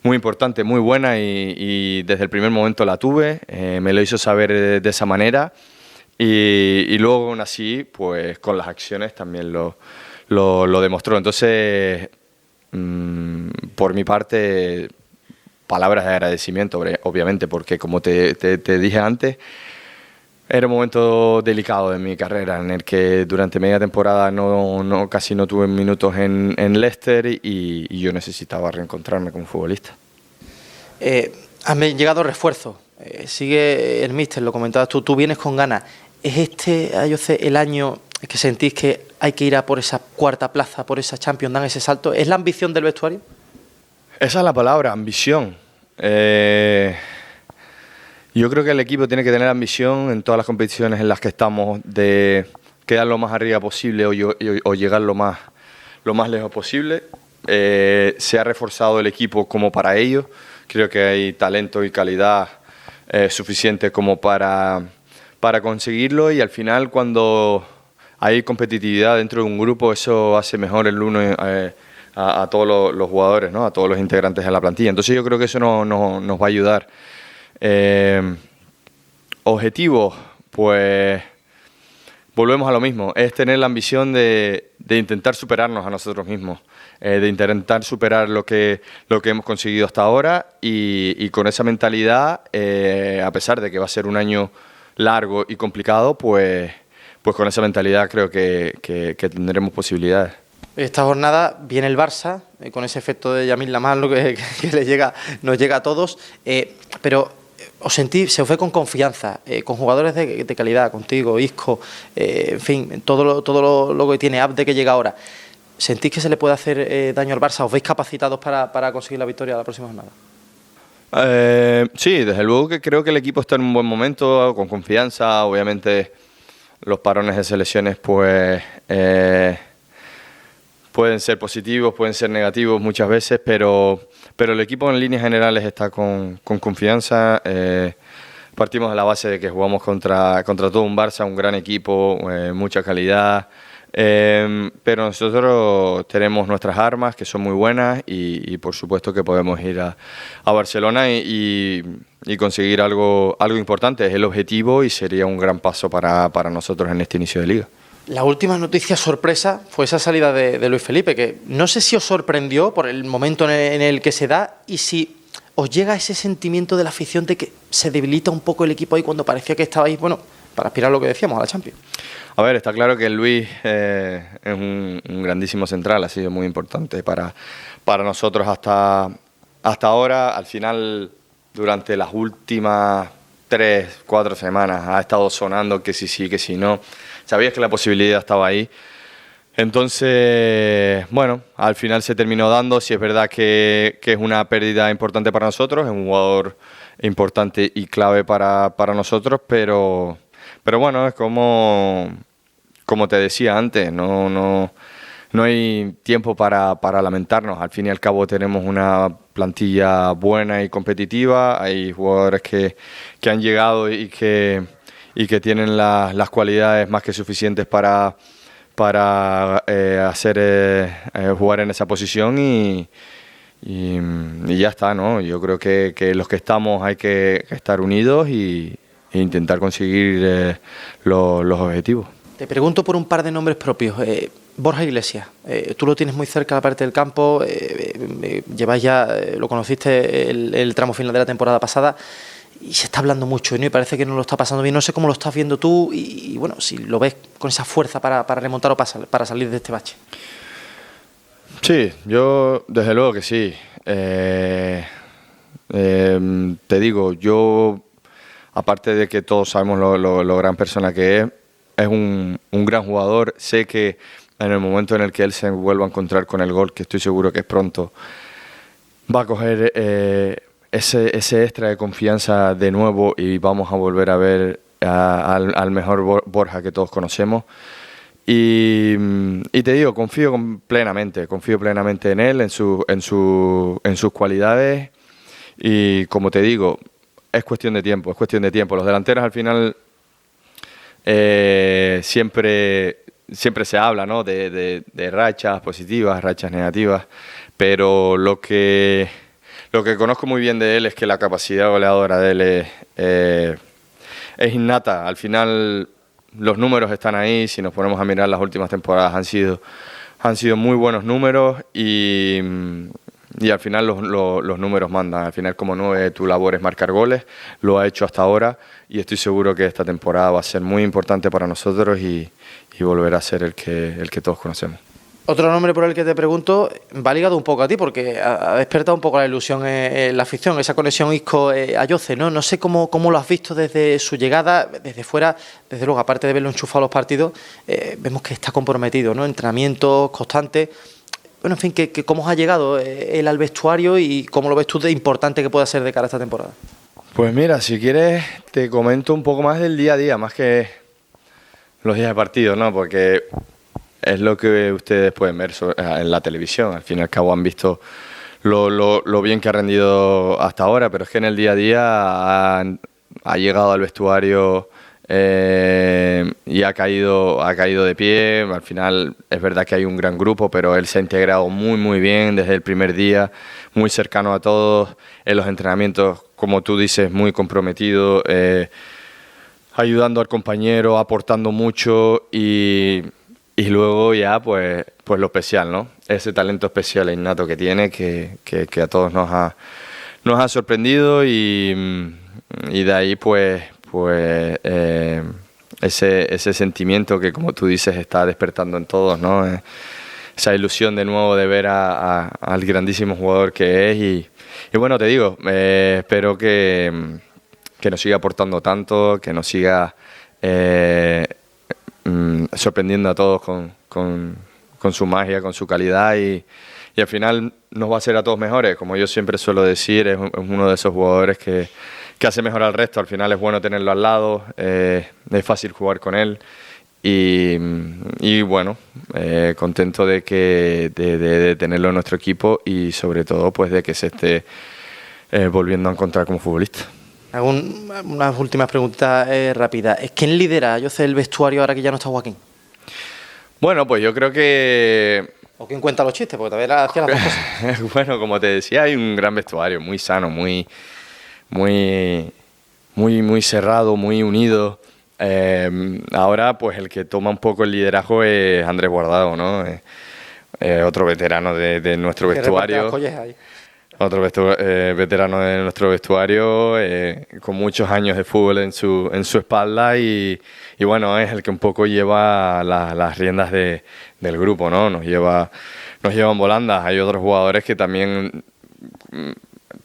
muy importante, muy buena y desde el primer momento la tuve, me lo hizo saber de esa manera. Y luego aún así, pues con las acciones también lo demostró. Entonces, por mi parte, palabras de agradecimiento, obviamente, porque como te dije antes, Era un momento delicado de mi carrera en el que durante media temporada casi no tuve minutos en Leicester y yo necesitaba reencontrarme como futbolista. Han llegado refuerzos. Sigue el míster, lo comentabas tú vienes con ganas. ¿Es Ayoce, el año que sentís que hay que ir a por esa cuarta plaza, por esa Champions, dan ese salto? ¿Es la ambición del vestuario? Esa es la palabra, ambición. Yo creo que el equipo tiene que tener ambición en todas las competiciones en las que estamos de quedar lo más arriba posible o llegar lo más lejos posible. Se ha reforzado el equipo como para ello. Creo que hay talento y calidad suficiente como para conseguirlo, y al final cuando hay competitividad dentro de un grupo eso hace mejor el uno a todos los jugadores, ¿no? A todos los integrantes de la plantilla. Entonces yo creo que eso nos va a ayudar. Objetivos, pues volvemos a lo mismo, es tener la ambición de intentar superarnos a nosotros mismos, de intentar superar lo que hemos conseguido hasta ahora y con esa mentalidad, a pesar de que va a ser un año largo y complicado, pues con esa mentalidad creo que tendremos posibilidades. Esta jornada viene el Barça, con ese efecto de Yamil Lamar, lo que nos llega a todos, pero os sentí, se os ve con confianza, con jugadores de calidad, contigo, Isco, en fin, todo lo que tiene Abde que llega ahora. ¿Sentís que se le puede hacer daño al Barça? ¿Os veis capacitados para conseguir la victoria la próxima jornada? Sí, desde luego que creo que el equipo está en un buen momento, con confianza. Obviamente los parones de selecciones pues pueden ser positivos, pueden ser negativos muchas veces, pero el equipo en líneas generales está con confianza. Partimos de la base de que jugamos contra todo un Barça, un gran equipo, mucha calidad, pero nosotros tenemos nuestras armas que son muy buenas y por supuesto que podemos ir a Barcelona y conseguir algo importante. Es el objetivo y sería un gran paso para nosotros en este inicio de liga. La última noticia sorpresa fue esa salida de Luis Felipe, que no sé si os sorprendió por el momento en el que se da y si os llega ese sentimiento de la afición de que se debilita un poco el equipo ahí cuando parecía que estabais, bueno, para aspirar a lo que decíamos, a la Champions. A ver, está claro que Luis es un grandísimo central, ha sido muy importante para nosotros hasta ahora. Al final, durante las últimas 3-4 semanas ha estado sonando que sí, que si no. Sabías que la posibilidad estaba ahí. Entonces, bueno, al final se terminó dando. Sí es verdad que es una pérdida importante para nosotros, es un jugador importante y clave para nosotros, pero bueno, es como te decía antes, no hay tiempo para lamentarnos. Al fin y al cabo tenemos una plantilla buena y competitiva, hay jugadores que han llegado y que tienen las cualidades más que suficientes para jugar en esa posición y ya está, ¿no? Yo creo que los que estamos hay que estar unidos e intentar conseguir los objetivos. Te pregunto por un par de nombres propios. Borja Iglesias, tú lo tienes muy cerca de la parte del campo, llevas ya, lo conociste el tramo final de la temporada pasada. Y se está hablando mucho, ¿no? Y parece que no lo está pasando bien. No sé cómo lo estás viendo tú y bueno, si lo ves con esa fuerza para remontar o para salir de este bache. Sí, yo desde luego que sí. Te digo, yo, aparte de que todos sabemos lo gran persona que es un gran jugador. Sé que en el momento en el que él se vuelva a encontrar con el gol, que estoy seguro que es pronto, va a coger ese extra de confianza de nuevo y vamos a volver a ver al mejor Borja que todos conocemos. Y te digo, confío plenamente en él, en sus cualidades, y como te digo, es cuestión de tiempo. Los delanteros al final siempre se habla, ¿no? de rachas positivas, rachas negativas, pero lo que conozco muy bien de él es que la capacidad goleadora de él es innata. Al final los números están ahí. Si nos ponemos a mirar las últimas temporadas han sido muy buenos números y al final los números mandan. Al final, como 9, tu labor es marcar goles, lo ha hecho hasta ahora y estoy seguro que esta temporada va a ser muy importante para nosotros y volverá a ser el que todos conocemos. Otro nombre por el que te pregunto va ligado un poco a ti, porque ha despertado un poco la ilusión en la afición, esa conexión Isco-Ayoce, ¿no? No sé cómo lo has visto desde su llegada, desde fuera, desde luego, aparte de verlo enchufado a los partidos, vemos que está comprometido, ¿no? Entrenamientos constantes. Bueno, en fin, ¿cómo os ha llegado él al vestuario y cómo lo ves tú de importante que pueda ser de cara a esta temporada? Pues mira, si quieres te comento un poco más del día a día, más que los días de partido, ¿no? Porque es lo que ustedes pueden ver en la televisión. Al fin y al cabo han visto lo bien que ha rendido hasta ahora, pero es que en el día a día ha llegado al vestuario y ha caído de pie. Al final es verdad que hay un gran grupo, pero él se ha integrado muy bien desde el primer día, muy cercano a todos, en los entrenamientos, como tú dices, muy comprometido, ayudando al compañero, aportando mucho y luego ya pues lo especial, ¿no? Ese talento especial e innato que tiene que a todos nos ha sorprendido y de ahí pues ese sentimiento que, como tú dices, está despertando en todos, ¿no? Esa ilusión de nuevo de ver al grandísimo jugador que es y bueno, te digo, espero que nos siga aportando tanto, que nos siga sorprendiendo a todos con su magia, con su calidad y al final nos va a hacer a todos mejores. Como yo siempre suelo decir, es uno de esos jugadores que hace mejor al resto. Al final es bueno tenerlo al lado, es fácil jugar con él y bueno, contento de tenerlo en nuestro equipo y sobre todo pues de que se esté volviendo a encontrar como futbolista. Hago unas últimas preguntas rápidas. ¿Quién lidera, yo sé, el vestuario ahora que ya no está Joaquín? Bueno, pues yo creo que... ¿O quién cuenta los chistes? Porque también hacía las dos cosas. Bueno, como te decía, hay un gran vestuario, muy sano, muy cerrado, muy unido. Ahora, pues el que toma un poco el liderazgo es Andrés Guardado, ¿no? Otro veterano de nuestro vestuario. Otro veterano de nuestro vestuario, con muchos años de fútbol en su espalda y bueno, es el que un poco lleva las riendas del grupo, ¿no? Nos lleva en volandas. Hay otros jugadores que también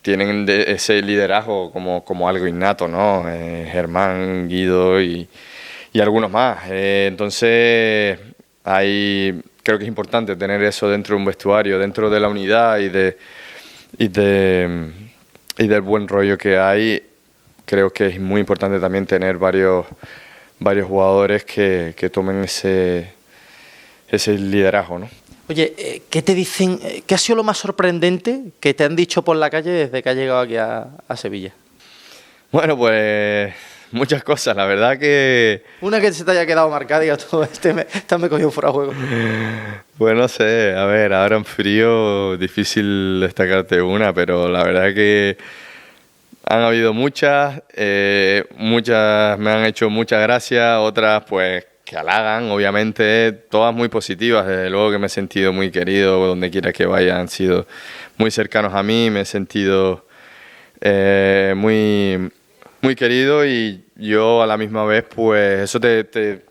tienen ese liderazgo como algo innato, ¿no? Germán, Guido y algunos más. Entonces, creo que es importante tener eso dentro de un vestuario, dentro de la unidad y del buen rollo que hay. Creo que es muy importante también tener varios jugadores que tomen ese liderazgo, ¿no? Oye, ¿qué te dicen? ¿Qué ha sido lo más sorprendente que te han dicho por la calle desde que has llegado aquí a Sevilla? Bueno, pues muchas cosas, la verdad que... Una que se te haya quedado marcada y digas, esta me cogió fuera de juego. Pues no sé, a ver, ahora en frío difícil destacarte una, pero la verdad que han habido muchas me han hecho muchas gracias, otras pues que halagan, obviamente, todas muy positivas. Desde luego que me he sentido muy querido, donde quiera que vaya han sido muy cercanos a mí, me he sentido muy querido y yo a la misma vez, pues eso te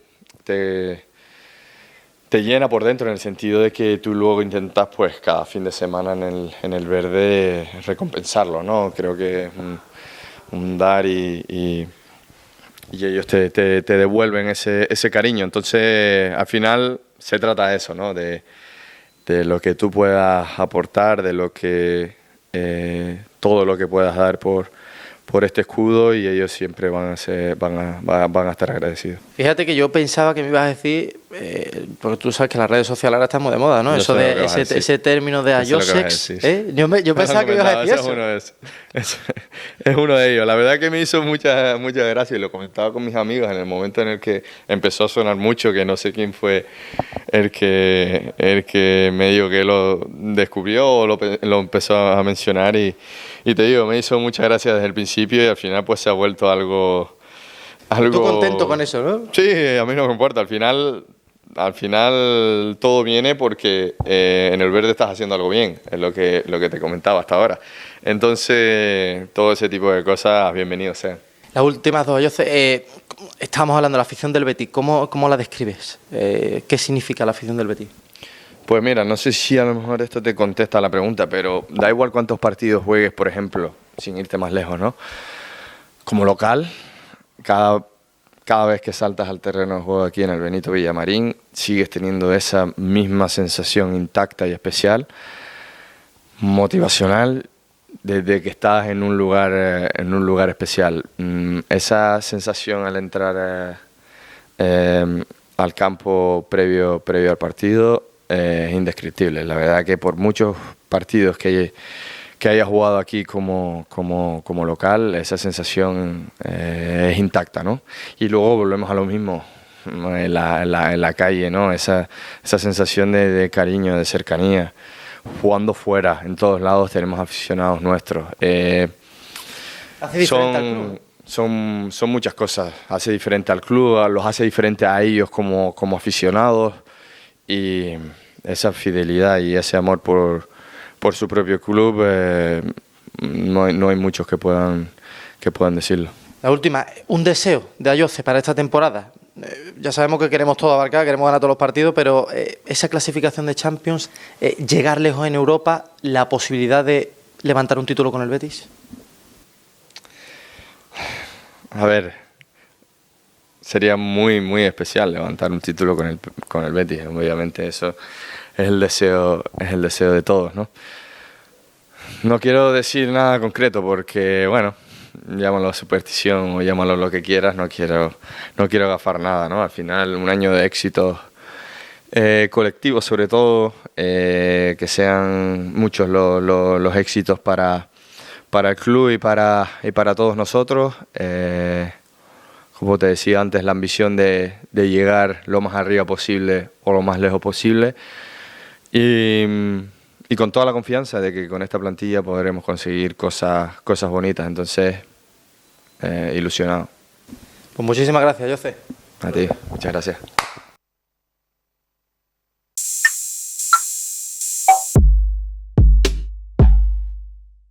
llena por dentro, en el sentido de que tú luego intentas pues cada fin de semana en el verde recompensarlo, ¿no? Creo que es un dar y ellos te devuelven ese cariño. Entonces, al final se trata de eso, ¿no? De lo que tú puedas aportar, de lo que todo lo que puedas dar por este escudo y ellos siempre van a estar agradecidos. Fíjate que yo pensaba que me ibas a decir, porque tú sabes que las redes sociales ahora están muy de moda, ¿no? Eso de ese término de Ayosex. Yo pensaba que me ibas a decir eso. Es uno de ellos. La verdad que me hizo mucha gracia y lo comentaba con mis amigos en el momento en el que empezó a sonar mucho, que no sé quién fue el que me dijo que lo descubrió o lo empezó a mencionar y te digo, me hizo mucha gracia desde el principio y al final pues se ha vuelto algo... ¿Tú contento con eso, no? Sí, a mí no me importa. Al final al final todo viene porque en el verde estás haciendo algo bien, es lo que te comentaba hasta ahora. Entonces, todo ese tipo de cosas, bienvenidos sean. Las últimas dos, Jose, estábamos hablando de la afición del Betis. ¿Cómo la describes? ¿Qué significa la afición del Betis? Pues mira, no sé si a lo mejor esto te contesta la pregunta, pero da igual cuántos partidos juegues, por ejemplo, sin irte más lejos, ¿no? Como local, cada vez que saltas al terreno de juego aquí en el Benito Villamarín, sigues teniendo esa misma sensación intacta y especial, motivacional, desde que estás en un lugar especial. Esa sensación al entrar al campo previo al partido es indescriptible. La verdad que por muchos partidos que haya jugado aquí como local, esa sensación es intacta, ¿no? Y luego volvemos a lo mismo en la calle, ¿no? Esa sensación de cariño, de cercanía. Jugando fuera, en todos lados tenemos aficionados nuestros. ¿Hace diferente al club? Son muchas cosas. Hace diferente al club, los hace diferente a ellos como aficionados, y esa fidelidad y ese amor por su propio club, no hay muchos que puedan decirlo. La última, un deseo de Ayoce para esta temporada. Ya sabemos que queremos todo abarcar, queremos ganar todos los partidos, pero esa clasificación de Champions, llegar lejos en Europa, la posibilidad de levantar un título con el Betis. A ver, sería muy muy especial levantar un título con el Betis. Obviamente eso es el deseo de todos, ¿no? No quiero decir nada concreto porque, bueno, llámalo superstición o llámalo lo que quieras, no quiero agafar nada, ¿no? Al final, un año de éxitos colectivos, sobre todo, que sean muchos los éxitos para el club y para todos nosotros. Como te decía antes, la ambición de llegar lo más arriba posible o lo más lejos posible, y con toda la confianza de que con esta plantilla podremos conseguir cosas bonitas. Entonces, ilusionado. Pues muchísimas gracias, Jose. A ti, muchas gracias.